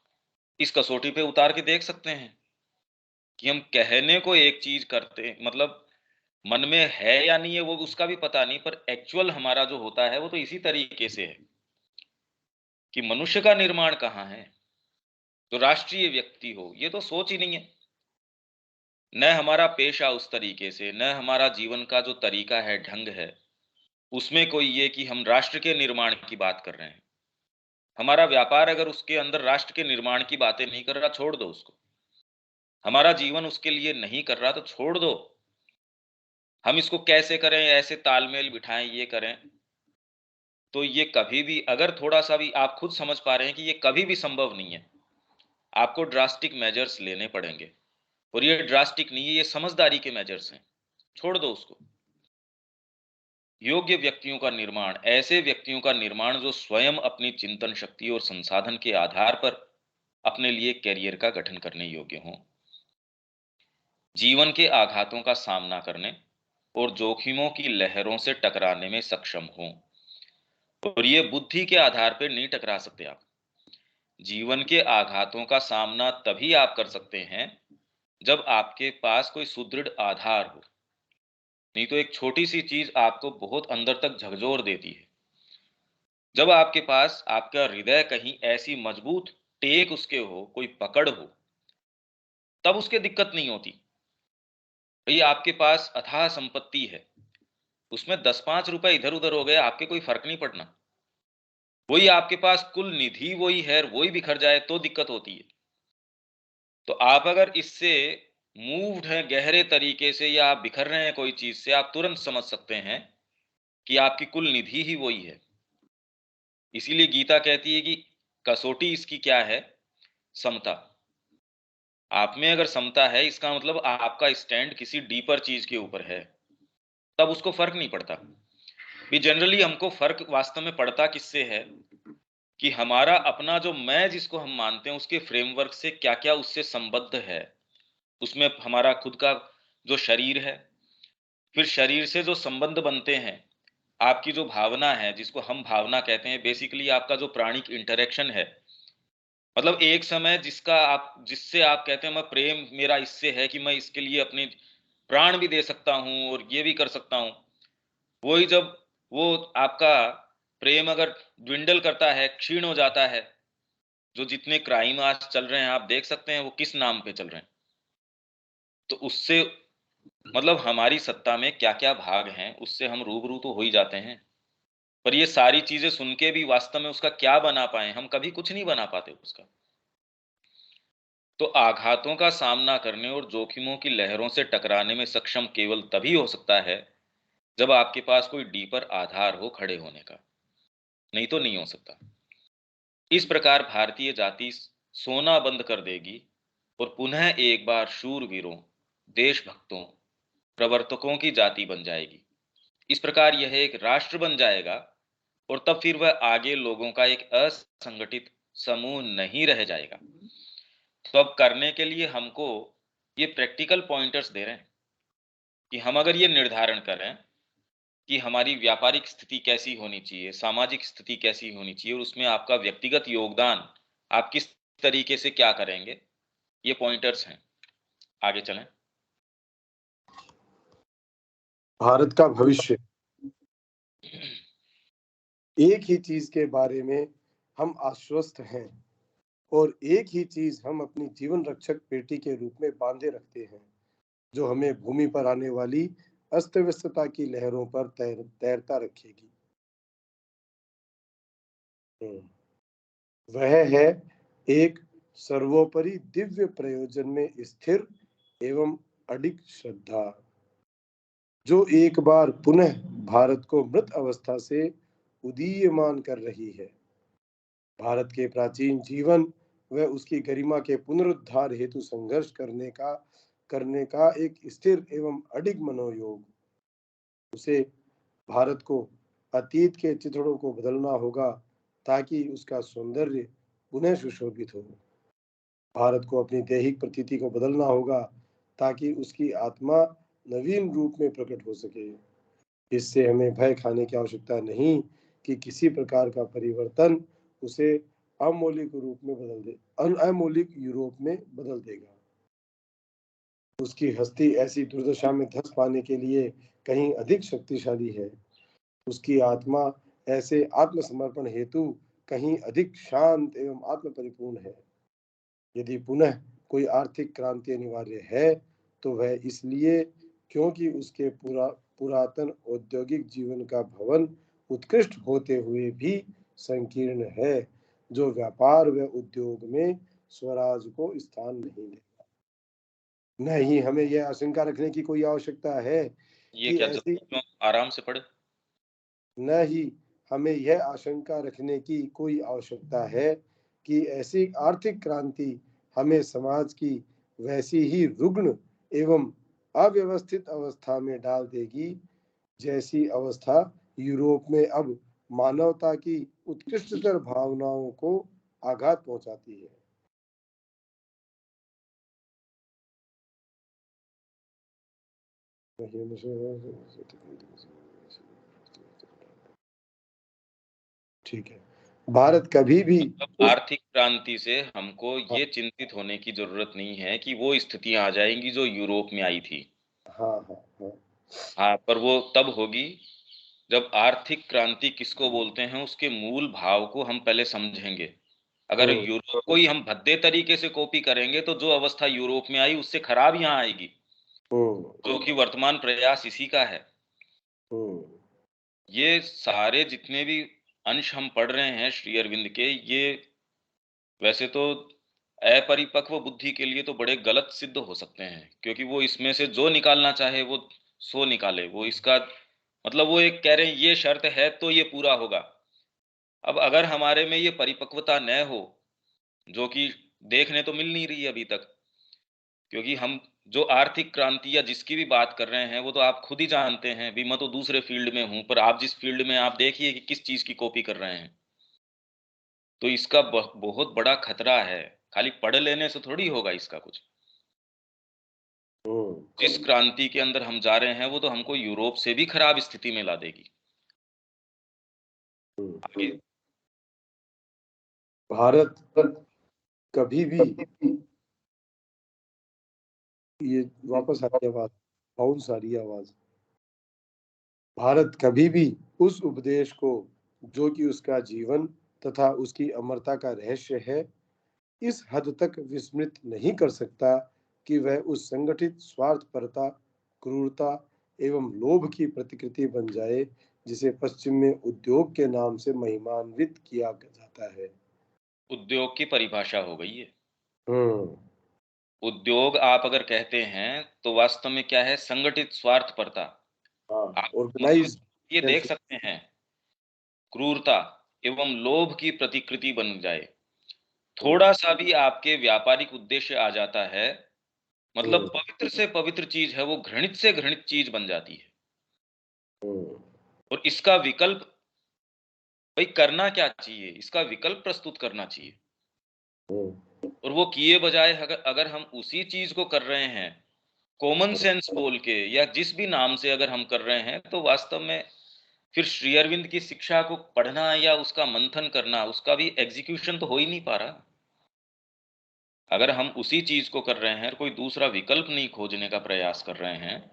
इस कसौटी पे उतार के देख सकते हैं कि हम कहने को एक चीज करते हैं, मतलब मन में है या नहीं है वो उसका भी पता नहीं, पर एक्चुअल हमारा जो होता है वो तो इसी तरीके से है कि मनुष्य का निर्माण कहाँ है, जो राष्ट्रीय व्यक्ति हो, ये तो सोच ही नहीं है। न हमारा पेशा उस तरीके से, न हमारा जीवन का जो तरीका है, ढंग है, उसमें कोई ये कि हम राष्ट्र के निर्माण की बात कर रहे हैं। हमारा व्यापार अगर उसके अंदर राष्ट्र के निर्माण की बातें नहीं कर रहा, छोड़ दो उसको। हमारा जीवन उसके लिए नहीं कर रहा तो छोड़ दो। हम इसको कैसे करें, ऐसे तालमेल बिठाएं, ये करें, तो ये कभी भी, अगर थोड़ा सा भी आप खुद समझ पा रहे हैं कि ये कभी भी संभव नहीं है, आपको ड्रास्टिक मेजर्स लेने पड़ेंगे। और ये ड्रास्टिक नहीं है, ये समझदारी के मेजर्स हैं। छोड़ दो उसको। योग्य व्यक्तियों का निर्माण, ऐसे व्यक्तियों का निर्माण जो स्वयं अपनी चिंतन शक्ति और संसाधन के आधार पर अपने लिए कैरियर का गठन करने योग्य हों, जीवन के आघातों का सामना करने और जोखिमों की लहरों से टकराने में सक्षम हों। और ये बुद्धि के आधार पर नहीं टकरा सकते आप। जीवन के आघातों का सामना तभी आप कर सकते हैं जब आपके पास कोई सुदृढ़ आधार हो। नहीं तो एक छोटी सी चीज आपको बहुत अंदर तक झकझोर देती है। जब आपके पास आपका हृदय कहीं ऐसी मजबूत टेक उसके हो, कोई पकड़ हो, तब उसके दिक्कत नहीं होती। भाई आपके पास अथाह संपत्ति है, उसमें 10-5 रुपए इधर उधर हो गए, आपके कोई फर्क नहीं पड़ना। वही आपके पास कुल निधि वही है, वही बिखर जाए तो दिक्कत होती है। तो आप अगर इससे मूव्ड हैं गहरे तरीके से, या आप बिखर रहे हैं कोई चीज से, आप तुरंत समझ सकते हैं कि आपकी कुल निधि ही वही है। इसीलिए गीता कहती है कि कसौटी इसकी क्या है? समता। आप में अगर समता है, इसका मतलब आपका स्टैंड किसी डीपर चीज के ऊपर है, तब उसको फर्क नहीं पड़ता। भी जनरली हमको फर्क वास्तव में पड़ता किससे है कि हमारा अपना जो मैं जिसको हम मानते हैं, उसके फ्रेमवर्क से क्या क्या उससे संबद्ध है। उसमें हमारा खुद का जो शरीर है, फिर शरीर से जो संबंध बनते हैं, आपकी जो भावना है जिसको हम भावना कहते हैं, बेसिकली आपका जो प्राणिक इंटरेक्शन है, मतलब एक समय जिसका आप जिससे आप कहते हैं मैं प्रेम मेरा इससे है कि मैं इसके लिए अपने प्राण भी दे सकता हूं और ये भी कर सकता हूं। वही जब वो आपका प्रेम अगर dwindle करता है, क्षीण हो जाता है, जो जितने क्राइम आज चल रहे हैं आप देख सकते हैं वो किस नाम पे चल रहे हैं। तो उससे मतलब हमारी सत्ता में क्या क्या भाग हैं उससे हम रूबरू तो हो ही जाते हैं। पर ये सारी चीजें सुन के भी वास्तव में उसका क्या बना पाए, हम कभी कुछ नहीं बना पाते उसका। तो आघातों का सामना करने और जोखिमों की लहरों से टकराने में सक्षम केवल तभी हो सकता है जब आपके पास कोई डीपर आधार हो खड़े होने का, नहीं तो नहीं हो सकता। इस प्रकार भारतीय जाति सोना बंद कर देगी और पुनः एक बार शूरवीरों, देशभक्तों, प्रवर्तकों की जाति बन जाएगी। इस प्रकार यह एक राष्ट्र बन जाएगा और तब फिर वह आगे लोगों का एक असंगठित समूह नहीं रह जाएगा। तो अब करने के लिए हमको ये प्रैक्टिकल पॉइंटर्स दे रहे हैं कि हम अगर ये निर्धारण करें कि हमारी व्यापारिक स्थिति कैसी होनी चाहिए, सामाजिक स्थिति कैसी होनी चाहिए और उसमें आपका व्यक्तिगत योगदान आप किस तरीके से क्या करेंगे, ये पॉइंटर्स हैं। आगे चलें। भारत का भविष्य। एक ही चीज के बारे में हम आश्वस्त हैं और एक ही चीज हम अपनी जीवन रक्षक पेटी के रूप में बांधे रखते हैं, जो हमें भूमि पर आने वाली अस्त व्यस्तता की लहरों पर तैरता रखेगी। वह है एक सर्वोपरि दिव्य प्रयोजन में स्थिर एवं अडिग श्रद्धा, जो एक बार पुनः भारत को मृत अवस्था से उदीयमान कर रही है। भारत के प्राचीन जीवन व उसकी गरिमा के पुनरुद्धार हेतु संघर्ष करने का एक स्थिर एवं अडिग मनोयोग। उसे भारत को अतीत के चित्रों को बदलना होगा ताकि उसका सौंदर्य पुनः सुशोभित हो। भारत को अपनी दैहिक प्रतीति को बदलना होगा ताकि उसकी आत्मा नवीन रूप में प्रकट हो सके। इससे हमें भय खाने की आवश्यकता नहीं कि किसी प्रकार का परिवर्तन उसे अमौलिक रूप में बदल दे अमौलिक यूरोप में बदल देगा। उसकी हस्ती ऐसी दुर्दशा में धंस पाने के लिए कहीं अधिक शक्तिशाली है। उसकी आत्मा ऐसे आत्मसमर्पण हेतु कहीं अधिक शांत एवं आत्म परिपूर्ण है। यदि पुनः कोई आर्थिक क्रांति अनिवार्य है तो वह इसलिए क्योंकि उसके पुरातन औद्योगिक जीवन का भवन उत्कृष्ट होते हुए भी संकीर्ण है, जो व्यापार व उद्योग में स्वराज को स्थान नहीं देगा। नहीं, हमें यह आशंका रखने की कोई आवश्यकता है ये कि क्या ऐसी जल्दी क्यों, आराम से पढ़े। न ही हमें यह आशंका रखने की कोई आवश्यकता है कि ऐसी आर्थिक क्रांति हमें समाज की वैसी ही रुग्ण एवं अव्यवस्थित अवस्था में डाल देगी जैसी अवस्था यूरोप में अब मानवता की उत्कृष्टतर भावनाओं को आघात पहुंचाती है। ठीक है, भारत कभी भी मतलब उस आर्थिक क्रांति से हमको हाँ ये चिंतित होने की जरूरत नहीं है कि वो स्थितियां आ जाएंगी जो यूरोप में आई थी। हाँ हाँ हाँ हाँ, पर वो तब होगी जब आर्थिक क्रांति किसको बोलते हैं उसके मूल भाव को हम पहले समझेंगे। अगर हम्म यूरोप को ही हम भद्दे तरीके से कॉपी करेंगे तो जो अवस्था यूरोप में आई उससे खराब यहाँ आएगी, जो कि वर्तमान प्रयास इसी का है। हम्म ये सारे जितने भी अंश हम पढ़ रहे हैं श्री अरविंद के, ये वैसे तो अपरिपक्व बुद्धि के लिए तो बड़े गलत सिद्ध हो सकते हैं, क्योंकि वो इसमें से जो निकालना चाहे वो सो निकाले। वो इसका मतलब वो एक कह रहे हैं ये शर्त है तो ये पूरा होगा। अब अगर हमारे में ये परिपक्वता न हो, जो कि देखने तो मिल नहीं रही है अभी तक, क्योंकि हम जो आर्थिक क्रांति या जिसकी भी बात कर रहे हैं वो तो आप खुद ही जानते हैं भी। मैं तो दूसरे फील्ड में हूं, पर आप जिस फील्ड में, आप देखिए कि किस चीज की कॉपी कर रहे हैं। तो इसका बहुत बड़ा खतरा है। खाली पढ़ लेने से थोड़ी होगा इसका कुछ। जिस क्रांति के अंदर हम जा रहे हैं वो तो हमको यूरोप से भी खराब स्थिति में ला देगी। आगे। भारत कभी भी ये वापस आ रही आवाज, बाउंस आ रही है आवाज। भारत कभी भी उस उपदेश को जो कि उसका जीवन तथा उसकी अमरता का रहस्य है इस हद तक विस्मृत नहीं कर सकता कि वह उस संगठित स्वार्थपरता, क्रूरता एवं लोभ की प्रतिकृति बन जाए जिसे पश्चिम में उद्योग के नाम से महिमान्वित किया जाता है। उद्योग की परिभाषा हो गई है। हम्म उद्योग आप अगर कहते हैं तो वास्तव में क्या है? संगठित स्वार्थपरता। हाँ, आप मतलब ऑर्गेनाइज्ड ये देख सेल्फ। सकते हैं, क्रूरता एवं लोभ की प्रतिकृति बन जाए। हम्म थोड़ा सा भी आपके व्यापारिक उद्देश्य आ जाता है, मतलब हम्म पवित्र से पवित्र चीज है वो घृणित से घृणित चीज बन जाती है। हम्म और इसका विकल्प भाई करना क्या चाहिए? इसका विकल्प प्रस्तुत करना चाहिए। हम्म और वो किए बजाय अगर अगर हम उसी चीज को कर रहे हैं कॉमन सेंस बोल के या जिस भी नाम से अगर हम कर रहे हैं, तो वास्तव में फिर श्री अरविंद की शिक्षा को पढ़ना या उसका मंथन करना, उसका भी एग्जीक्यूशन तो हो ही नहीं पा रहा। अगर हम उसी चीज को कर रहे हैं, कोई दूसरा विकल्प नहीं खोजने का प्रयास कर रहे हैं,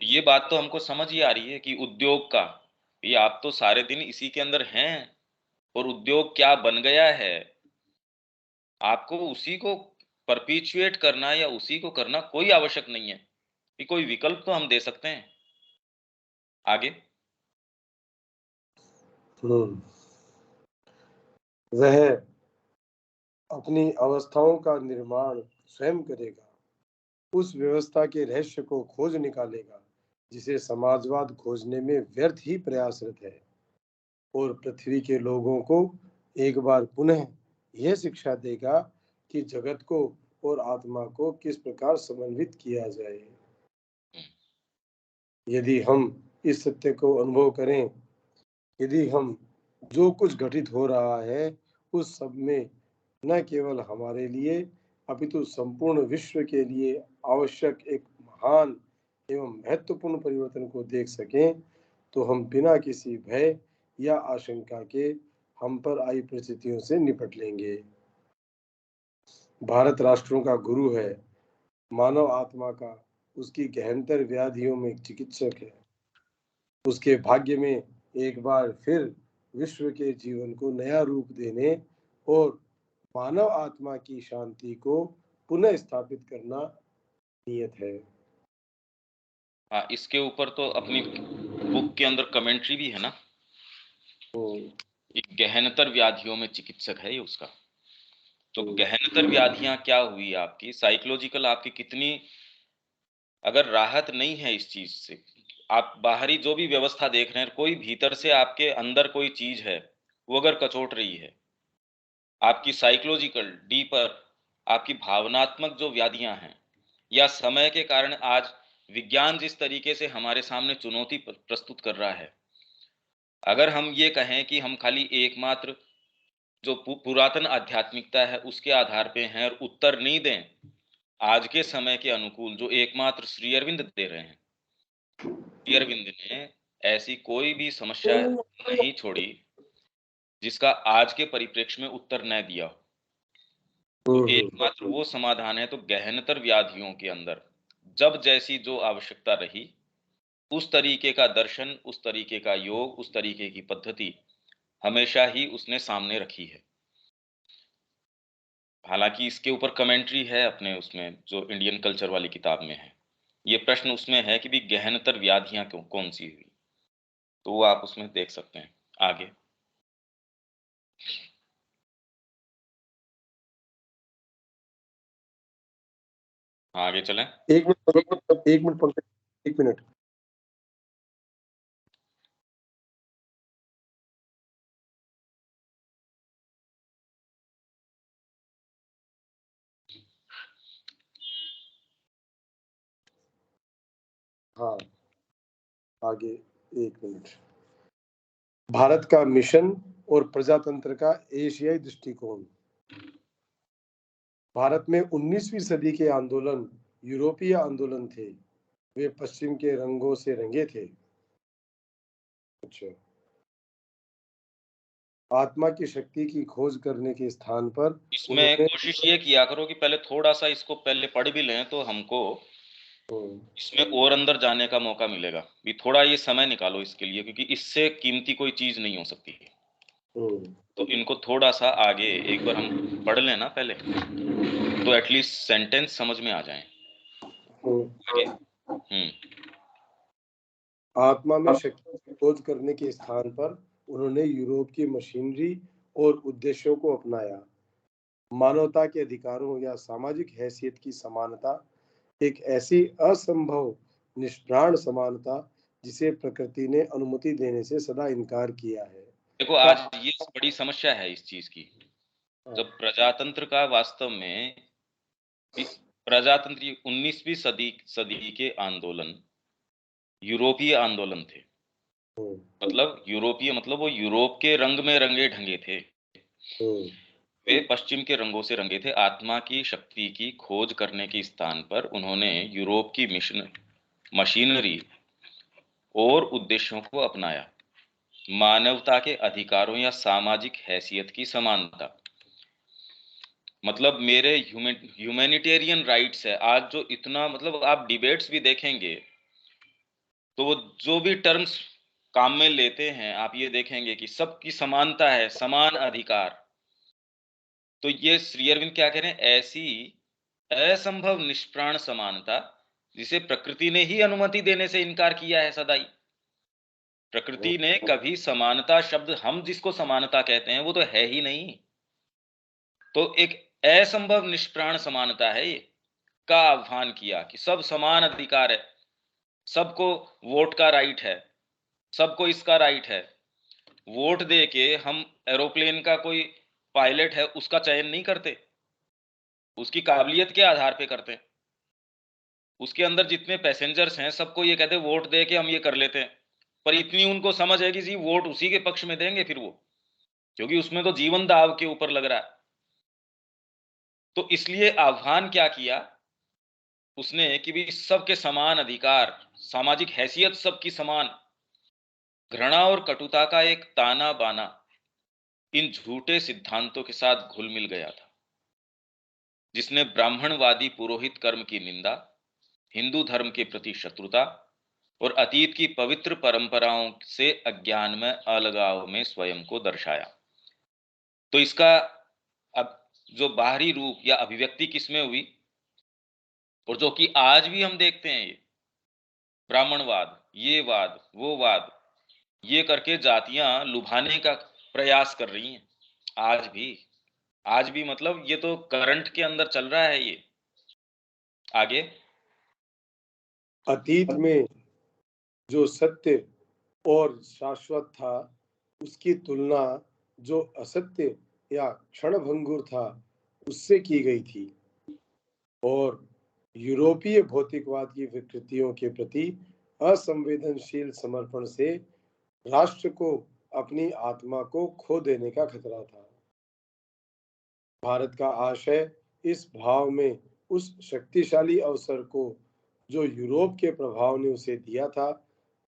ये बात तो हमको समझ ही आ रही है कि उद्योग का, ये आप तो सारे दिन इसी के अंदर हैं, और उद्योग क्या बन गया है, आपको उसी को परपिचुएट करना या उसी को करना कोई आवश्यक नहीं है। कि कोई विकल्प तो हम दे सकते हैं। आगे। हम्म। वह अपनी अवस्थाओं का निर्माण स्वयं करेगा, उस व्यवस्था के रहस्य को खोज निकालेगा जिसे समाजवाद खोजने में व्यर्थ ही प्रयासरत है, और पृथ्वी के लोगों को एक बार पुनः यह शिक्षा देगा कि जगत को और आत्मा को किस प्रकार समन्वित किया जाए। यदि हम इस सत्य को अनुभव करें, यदि हम जो कुछ घटित हो रहा है उस सब में न केवल हमारे लिए अपितु संपूर्ण विश्व के लिए आवश्यक एक महान एवं महत्वपूर्ण परिवर्तन को देख सकें, तो हम बिना किसी भय या आशंका के हम पर आई परिस्थितियों से निपट लेंगे। भारत राष्ट्रों का गुरु है, मानव आत्मा का, उसकी गहनतर व्याधियों में एक चिकित्सक है। उसके भाग्य में एक बार फिर विश्व के जीवन को नया रूप देने और मानव आत्मा की शांति को पुनः स्थापित करना नियत है। हाँ, इसके ऊपर तो अपनी बुक के अंदर कमेंट्री भी है ना, एक गहनतर व्याधियों में चिकित्सक है ये उसका। तो गहनतर व्याधियां क्या हुई आपकी, साइकोलॉजिकल आपकी कितनी अगर राहत नहीं है इस चीज से, आप बाहरी जो भी व्यवस्था देख रहे हैं, कोई भीतर से आपके अंदर कोई चीज है वो अगर कचोट रही है, आपकी साइकोलॉजिकल डीपर, आपकी भावनात्मक जो व्याधियां हैं, या समय के कारण आज विज्ञान जिस तरीके से हमारे सामने चुनौती प्रस्तुत कर रहा है, अगर हम ये कहें कि हम खाली एकमात्र जो पुरातन आध्यात्मिकता है उसके आधार पे हैं और उत्तर नहीं दें आज के समय के अनुकूल, जो एकमात्र श्री अरविंद दे रहे हैं। श्री अरविंद ने ऐसी कोई भी समस्या नहीं छोड़ी जिसका आज के परिप्रेक्ष्य में उत्तर न दिया हो। तो एकमात्र वो समाधान है। तो गहनतर व्याधियों के अंदर जब जैसी जो आवश्यकता रही, उस तरीके का दर्शन, उस तरीके का योग, उस तरीके की पद्धति हमेशा ही उसने सामने रखी है। हालांकि इसके ऊपर कमेंट्री है अपने उसमें जो इंडियन कल्चर वाली किताब में है। ये प्रश्न उसमें है कि भी गहनतर व्याधियां कौन सी हुई, तो वो आप उसमें देख सकते हैं आगे। आगे चलें। एक मिनट, एक मिनट पंकज, एक मिनट। हाँ, आगे एक मिनट। भारत का मिशन और प्रजातंत्र का एशियाई दृष्टिकोण। भारत में 19वीं सदी के आंदोलन यूरोपीय आंदोलन थे, वे पश्चिम के रंगों से रंगे थे। अच्छा, आत्मा की शक्ति की खोज करने के स्थान पर इसमें उन्होंने कोशिश ये किया करो कि पहले थोड़ा सा इसको पहले पढ़ भी लें तो हमको इसमें और अंदर जाने का मौका मिलेगा। भी थोड़ा ये समय निकालो इसके लिए, क्योंकि इससे कीमती कोई चीज नहीं हो सकती। तो इनको थोड़ा सा आगे एक बार हम पढ़ लें ना पहले, तो एटलीस्ट सेंटेंस समझ में आ जाए आगे। आत्मा में शक्ति की खोज करने के स्थान पर उन्होंने यूरोप की मशीनरी और उद्देश्यों को अपनाया। मानवता के अधिकारों या सामाजिक हैसियत की समानता एक ऐसी असंभव निष्प्राण समानता जिसे प्रकृति ने अनुमति देने से सदा इनकार किया है। देखो आज ये बड़ी समस्या है इस चीज की। जब प्रजातंत्र का वास्तव में प्रजातंत्र 19वीं सदी के आंदोलन यूरोपीय आंदोलन थे। मतलब यूरोपीय मतलब वो यूरोप के रंग में रंगे ढंगे थे। वे पश्चिम के रंगों से रंगे थे। आत्मा की शक्ति की खोज करने के स्थान पर उन्होंने यूरोप की मशीनरी और उद्देश्यों को अपनाया। मानवता के अधिकारों या सामाजिक हैसियत की समानता, मतलब मेरे ह्यूमैनिटेरियन राइट्स है। आज जो इतना मतलब आप डिबेट्स भी देखेंगे तो वो जो भी टर्म्स काम में लेते हैं, आप ये देखेंगे कि सबकी समानता है, समान अधिकार। तो ये श्री अरविंद क्या कह रहे हैं, ऐसी असंभव निष्प्राण समानता जिसे प्रकृति ने ही अनुमति देने से इनकार किया है सदाई। प्रकृति ने कभी समानता शब्द, हम जिसको समानता कहते हैं, वो तो है ही नहीं। तो एक असंभव निष्प्राण समानता है ये का आह्वान किया कि सब समान अधिकार है, सबको वोट का राइट है, सबको इसका राइट है। वोट दे के हम एरोप्लेन का कोई पायलट है उसका चयन नहीं करते, उसकी काबिलियत के आधार पे करते हैं। उसके अंदर जितने पैसेंजर्स हैं सबको ये कहते हैं वोट दे के हम ये कर लेते हैं। पर इतनी उनको समझ है कि जी वोट उसी के पक्ष में देंगे फिर वो, क्योंकि उसमें तो जीवन दाव के ऊपर लग रहा है। तो इसलिए आह्वान क्या किया उसने कि भी सबके समान अधिकार, सामाजिक हैसियत सबकी समान, घृणा और कटुता का एक ताना बाना इन झूठे सिद्धांतों के साथ घुल मिल गया था, जिसने ब्राह्मणवादी पुरोहित कर्म की निंदा, हिंदू धर्म के प्रति शत्रुता और अतीत की पवित्र परंपराओं से अज्ञान में अलगाव में स्वयं को दर्शाया। तो इसका अब जो बाहरी रूप या अभिव्यक्ति किसमें हुई, और जो कि आज भी हम देखते हैं, ये ब्राह्मणवाद, ये वाद, वो वाद, ये करके जातियां लुभाने का प्रयास कर रही हैं। आज भी, आज भी मतलब ये तो करंट के अंदर चल रहा है ये। आगे। अतीत में जो सत्य और शाश्वत था, उसकी तुलना जो असत्य या क्षणभंगुर था, उससे की गई थी, और यूरोपीय भौतिकवाद की विकृतियों के प्रति असंवेदनशील समर्पण से राष्ट्र को अपनी आत्मा को खो देने का खतरा था। भारत का आशय इस भाव में उस शक्तिशाली अवसर को जो यूरोप के प्रभाव ने उसे दिया था,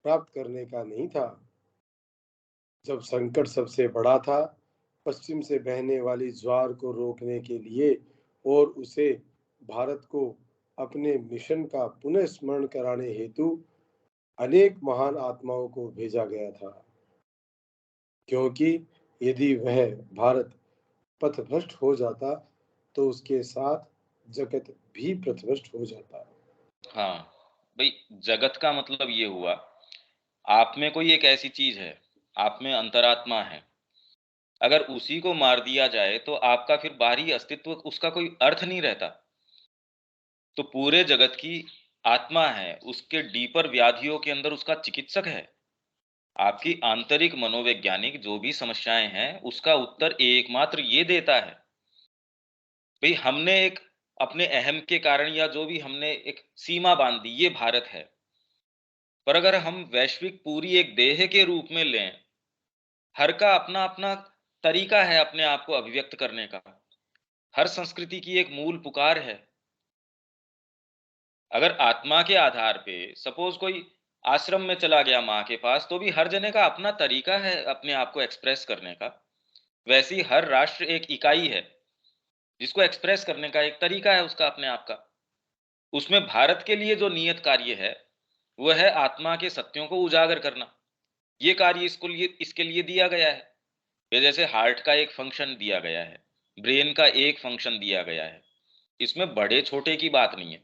प्राप्त करने का नहीं था। जब संकट सबसे बड़ा था, पश्चिम से बहने वाली ज्वार को रोकने के लिए और उसे भारत को अपने मिशन का पुनः स्मरण कराने हेतु अनेक महान आत्माओं को भेजा गया था, क्योंकि यदि वह भारत पथभ्रष्ट हो जाता तो उसके साथ जगत भी पथभ्रष्ट हो जाता। हाँ भाई, जगत का मतलब ये हुआ, आप में कोई एक ऐसी चीज है, आप में अंतरात्मा है, अगर उसी को मार दिया जाए तो आपका फिर बाहरी अस्तित्व उसका कोई अर्थ नहीं रहता। तो पूरे जगत की आत्मा है, उसके डीपर व्याधियों के अंदर उसका चिकित्सक है। आपकी आंतरिक मनोवैज्ञानिक जो भी समस्याएं हैं उसका उत्तर एकमात्र ये देता है। भाई हमने एक अपने अहम के कारण या जो भी हमने एक सीमा बांध दी, ये भारत है, पर अगर हम वैश्विक पूरी एक देह के रूप में लें, हर का अपना अपना तरीका है अपने आप को अभिव्यक्त करने का। हर संस्कृति की एक मूल पुकार है। अगर आत्मा के आधार पे सपोज कोई आश्रम में चला गया माँ के पास, तो भी हर जने का अपना तरीका है अपने आप को एक्सप्रेस करने का। वैसे ही हर राष्ट्र एक इकाई है जिसको एक्सप्रेस करने का एक तरीका है उसका अपने आप का। उसमें भारत के लिए जो नियत कार्य है वो है आत्मा के सत्यों को उजागर करना। ये कार्य इसके लिए दिया गया है। ये जैसे हार्ट का एक फंक्शन दिया गया है, ब्रेन का एक फंक्शन दिया गया है, इसमें बड़े छोटे की बात नहीं है,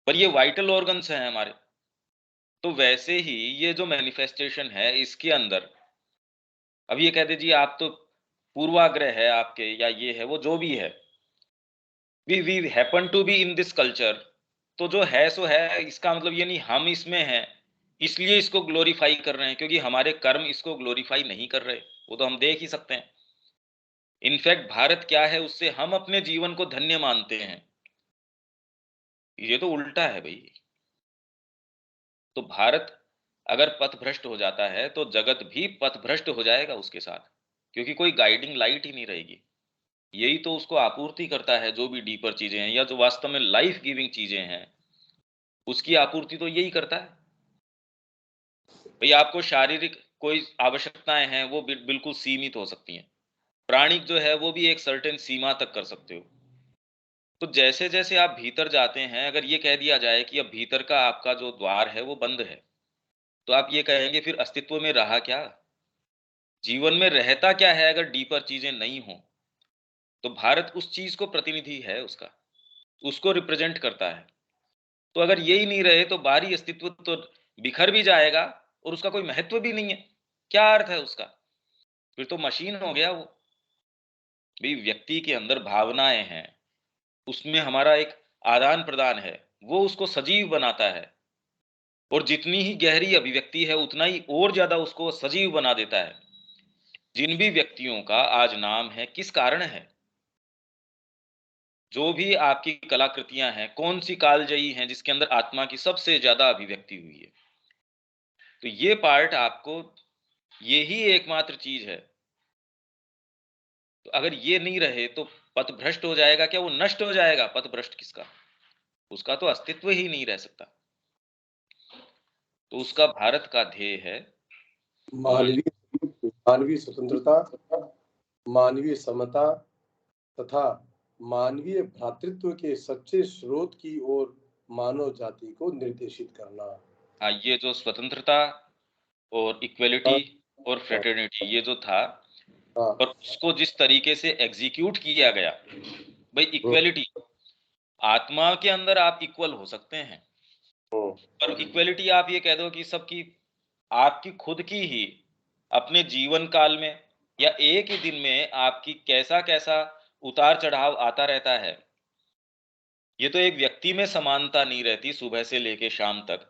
पर ये वाइटल ऑर्गन्स हैं हमारे। तो वैसे ही ये जो मैनिफेस्टेशन है इसके अंदर, अब ये कह दीजिए आप तो पूर्वाग्रह है आपके या ये है वो जो भी है, we happen to be in this culture, तो जो है सो है, इसका मतलब ये नहीं हम इसमें हैं इसलिए इसको ग्लोरीफाई कर रहे हैं, क्योंकि हमारे कर्म इसको ग्लोरीफाई नहीं कर रहे, वो तो हम देख ही सकते हैं। इनफैक्ट भारत क्या है उससे हम अपने जीवन को धन्य मानते हैं। ये तो उल्टा है भाई। तो भारत अगर पथभ्रष्ट हो जाता है तो जगत भी पथभ्रष्ट हो जाएगा उसके साथ, क्योंकि कोई गाइडिंग लाइट ही नहीं रहेगी। यही तो उसको आपूर्ति करता है, जो भी डीपर चीजें हैं या जो वास्तव में लाइफ गिविंग चीजें हैं उसकी आपूर्ति तो यही करता है। भाई आपको शारीरिक कोई आवश्यकताएं हैं वो बिल्कुल सीमित हो सकती हैं, प्राणिक जो है वो भी एक सर्टेन सीमा तक कर सकते हो। तो जैसे जैसे आप भीतर जाते हैं, अगर ये कह दिया जाए कि अब भीतर का आपका जो द्वार है वो बंद है, तो आप ये कहेंगे फिर अस्तित्व में रहा क्या, जीवन में रहता क्या है अगर डीपर चीजें नहीं हो। तो भारत उस चीज को प्रतिनिधि है, उसका उसको रिप्रेजेंट करता है। तो अगर यही नहीं रहे तो बाहरी अस्तित्व तो बिखर भी जाएगा और उसका कोई महत्व भी नहीं है। क्या अर्थ है उसका, फिर तो मशीन हो गया वो। भी व्यक्ति के अंदर भावनाएं हैं, उसमें हमारा एक आदान प्रदान है, वो उसको सजीव बनाता है, और जितनी ही गहरी अभिव्यक्ति है उतना ही और ज्यादा उसको सजीव बना देता है। जिन भी व्यक्तियों का आज नाम है किस कारण है, जो भी आपकी कलाकृतियां हैं कौन सी कालजयी हैं जिसके अंदर आत्मा की सबसे ज्यादा अभिव्यक्ति हुई है। तो ये पार्ट आपको, यही एकमात्र चीज है। तो अगर ये नहीं रहे तो पथ भ्रष्ट हो जाएगा क्या? वो नष्ट हो जाएगा। पथ भ्रष्ट किसका? उसका तो अस्तित्व ही नहीं रह सकता। तो उसका भारत का ध्येय है। उन्होंने मानवीय मानवीय स्वतंत्रता, मानवीय समता तथा मानवीय भ्रातृत्व के सच्चे स्रोत की ओर मानव जाति को निर्देशित करना। ये जो स्वतंत्रता और इक्वलिटी हाँ, और हाँ, फ्रेटर्निटी ये जो था, हाँ, और उसको जिस तरीके से एग्जीक्यूट किया गया, भाई हम्म, इक्वलिटी, आत्मा के अंदर आप इक्वल हो सकते हैं, हम्म, पर इक्वलिटी आप ये कह दो कि सबकी, आपकी खुद की ही अपने जीवन काल में या एक ही दिन में आपकी कैसा कैसा उतार चढ़ाव आता रहता है। ये तो एक व्यक्ति में समानता नहीं रहती सुबह से लेके शाम तक,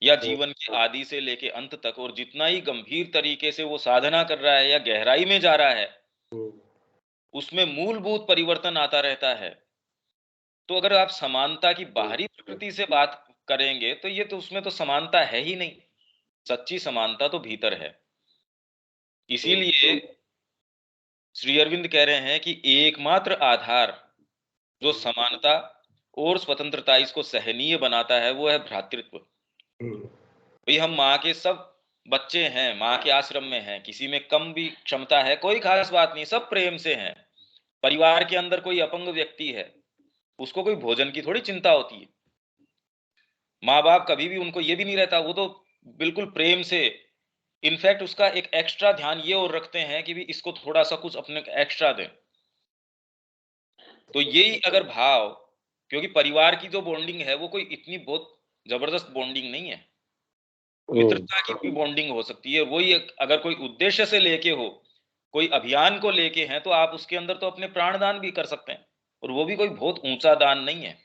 या हम्म, जीवन के आदि से लेके अंत तक, और जितना ही गंभीर तरीके से वो साधना कर रहा है या गहराई में जा रहा है, हम्म, उसमें मूलभूत परिवर्तन आता रहता है। तो अगर आप समानता की बाहरी प्रकृति से बात करेंगे तो ये तो, उसमें तो समानता है ही नहीं। सच्ची समानता तो भीतर है। इसीलिए श्री अरविंद कह रहे हैं कि एकमात्र आधार जो समानता और स्वतंत्रता इसको सहनीय बनाता है वो है भ्रातृत्व। हम्म, भाई हम माँ के सब बच्चे हैं, माँ के आश्रम में हैं, किसी में कम भी क्षमता है, कोई खास बात नहीं, सब प्रेम से हैं। परिवार के अंदर कोई अपंग व्यक्ति है, उसको कोई भोजन की थोड़ी चिंता होती है। माँ बाप कभी भी उनको ये भी नहीं रहता, वो तो बिल्कुल प्रेम से, इनफैक्ट उसका एक एक्स्ट्रा ध्यान ये और रखते हैं कि भी इसको थोड़ा सा कुछ अपने एक्स्ट्रा दें। तो यही अगर भाव, क्योंकि परिवार की जो बॉन्डिंग है वो कोई इतनी बहुत जबरदस्त बॉन्डिंग नहीं है, हम्म, मित्रता की भी बॉन्डिंग हो सकती है। वही अगर कोई उद्देश्य से लेके हो, कोई अभियान को लेके हैं, तो आप उसके अंदर तो अपने प्राणदान भी कर सकते हैं, और वो भी कोई बहुत ऊंचा दान नहीं है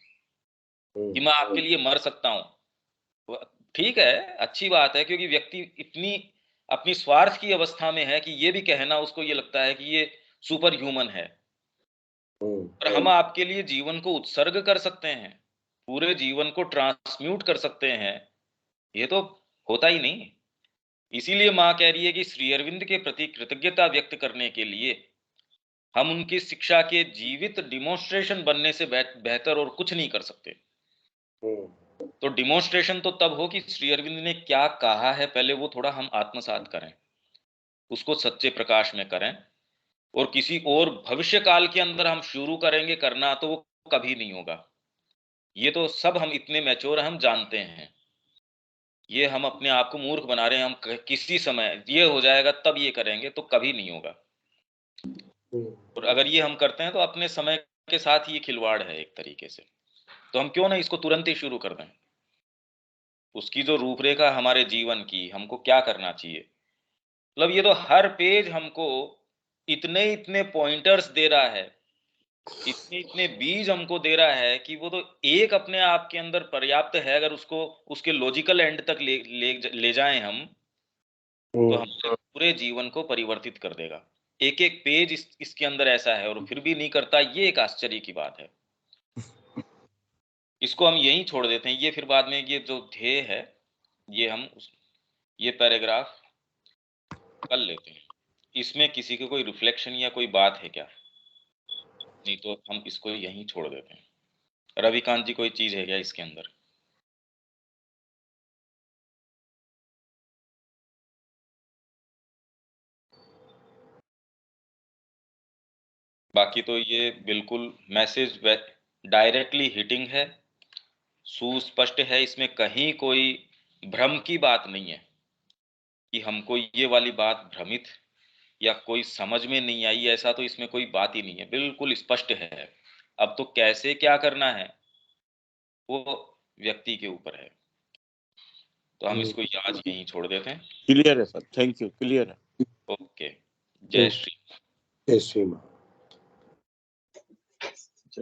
कि मैं आपके लिए मर सकता हूं। ठीक है, अच्छी बात है, क्योंकि व्यक्ति इतनी अपनी स्वार्थ की अवस्था में है कि ये भी कहना उसको ये लगता है कि ये सुपर ह्यूमन है। हम्म, और हम आपके लिए जीवन को उत्सर्ग कर सकते हैं, पूरे जीवन को ट्रांसम्यूट कर सकते हैं, ये तो होता ही नहीं। इसीलिए माँ कह रही है कि श्री अरविंद के प्रति कृतज्ञता व्यक्त करने के लिए हम उनकी शिक्षा के जीवित डिमोन्स्ट्रेशन बनने से बेहतर और कुछ नहीं कर सकते। हम्म, तो डिमोन्स्ट्रेशन तो तब हो कि श्री अरविंद ने क्या कहा है, पहले वो थोड़ा हम आत्मसात करें, उसको सच्चे प्रकाश में करें। और किसी और भविष्य काल के अंदर हम शुरू करेंगे करना तो वो कभी नहीं होगा। ये तो सब हम इतने मैच्योर हैं, हम जानते हैं। ये हम अपने आप को मूर्ख बना रहे हैं, हम किसी समय ये हो जाएगा तब ये करेंगे, तो कभी नहीं होगा। हम्म, और अगर ये हम करते हैं तो अपने समय के साथ ही ये खिलवाड़ है एक तरीके से। तो हम क्यों ना इसको तुरंत ही शुरू कर दें। उसकी जो रूपरेखा हमारे जीवन की, हमको क्या करना चाहिए, मतलब ये तो हर पेज हमको इतने इतने पॉइंटर्स दे रहा है, इतने इतने बीज हमको दे रहा है कि वो तो एक अपने आप के अंदर पर्याप्त है। अगर उसको उसके लॉजिकल एंड तक ले जाएं हम, तो हम्म, हमारे पूरे जीवन को परिवर्तित कर देगा। एक एक पेज इसके अंदर ऐसा है, और फिर भी नहीं करता, ये एक आश्चर्य की बात है। इसको हम यहीं छोड़ देते हैं, ये फिर बाद में ये जो ध्येय है, ये हम ये पैराग्राफ कर लेते हैं। इसमें किसी के कोई रिफ्लेक्शन या कोई बात है क्या? नहीं तो हम इसको यहीं छोड़ देते हैं। रविकांत जी, कोई चीज है क्या इसके अंदर? बाकी तो ये बिल्कुल मैसेज डायरेक्टली हिटिंग है, सुस्पष्ट है, इसमें कहीं कोई भ्रम की बात नहीं है कि हमको ये वाली बात भ्रमित या कोई समझ में नहीं आई, ऐसा तो इसमें कोई बात ही नहीं है, बिल्कुल स्पष्ट है। अब तो कैसे क्या करना है वो व्यक्ति के ऊपर है। तो हम इसको आज यहीं छोड़ देते हैं। क्लियर है सर, थैंक यू, क्लियर है। ओके, जय श्री। जय श्री राम।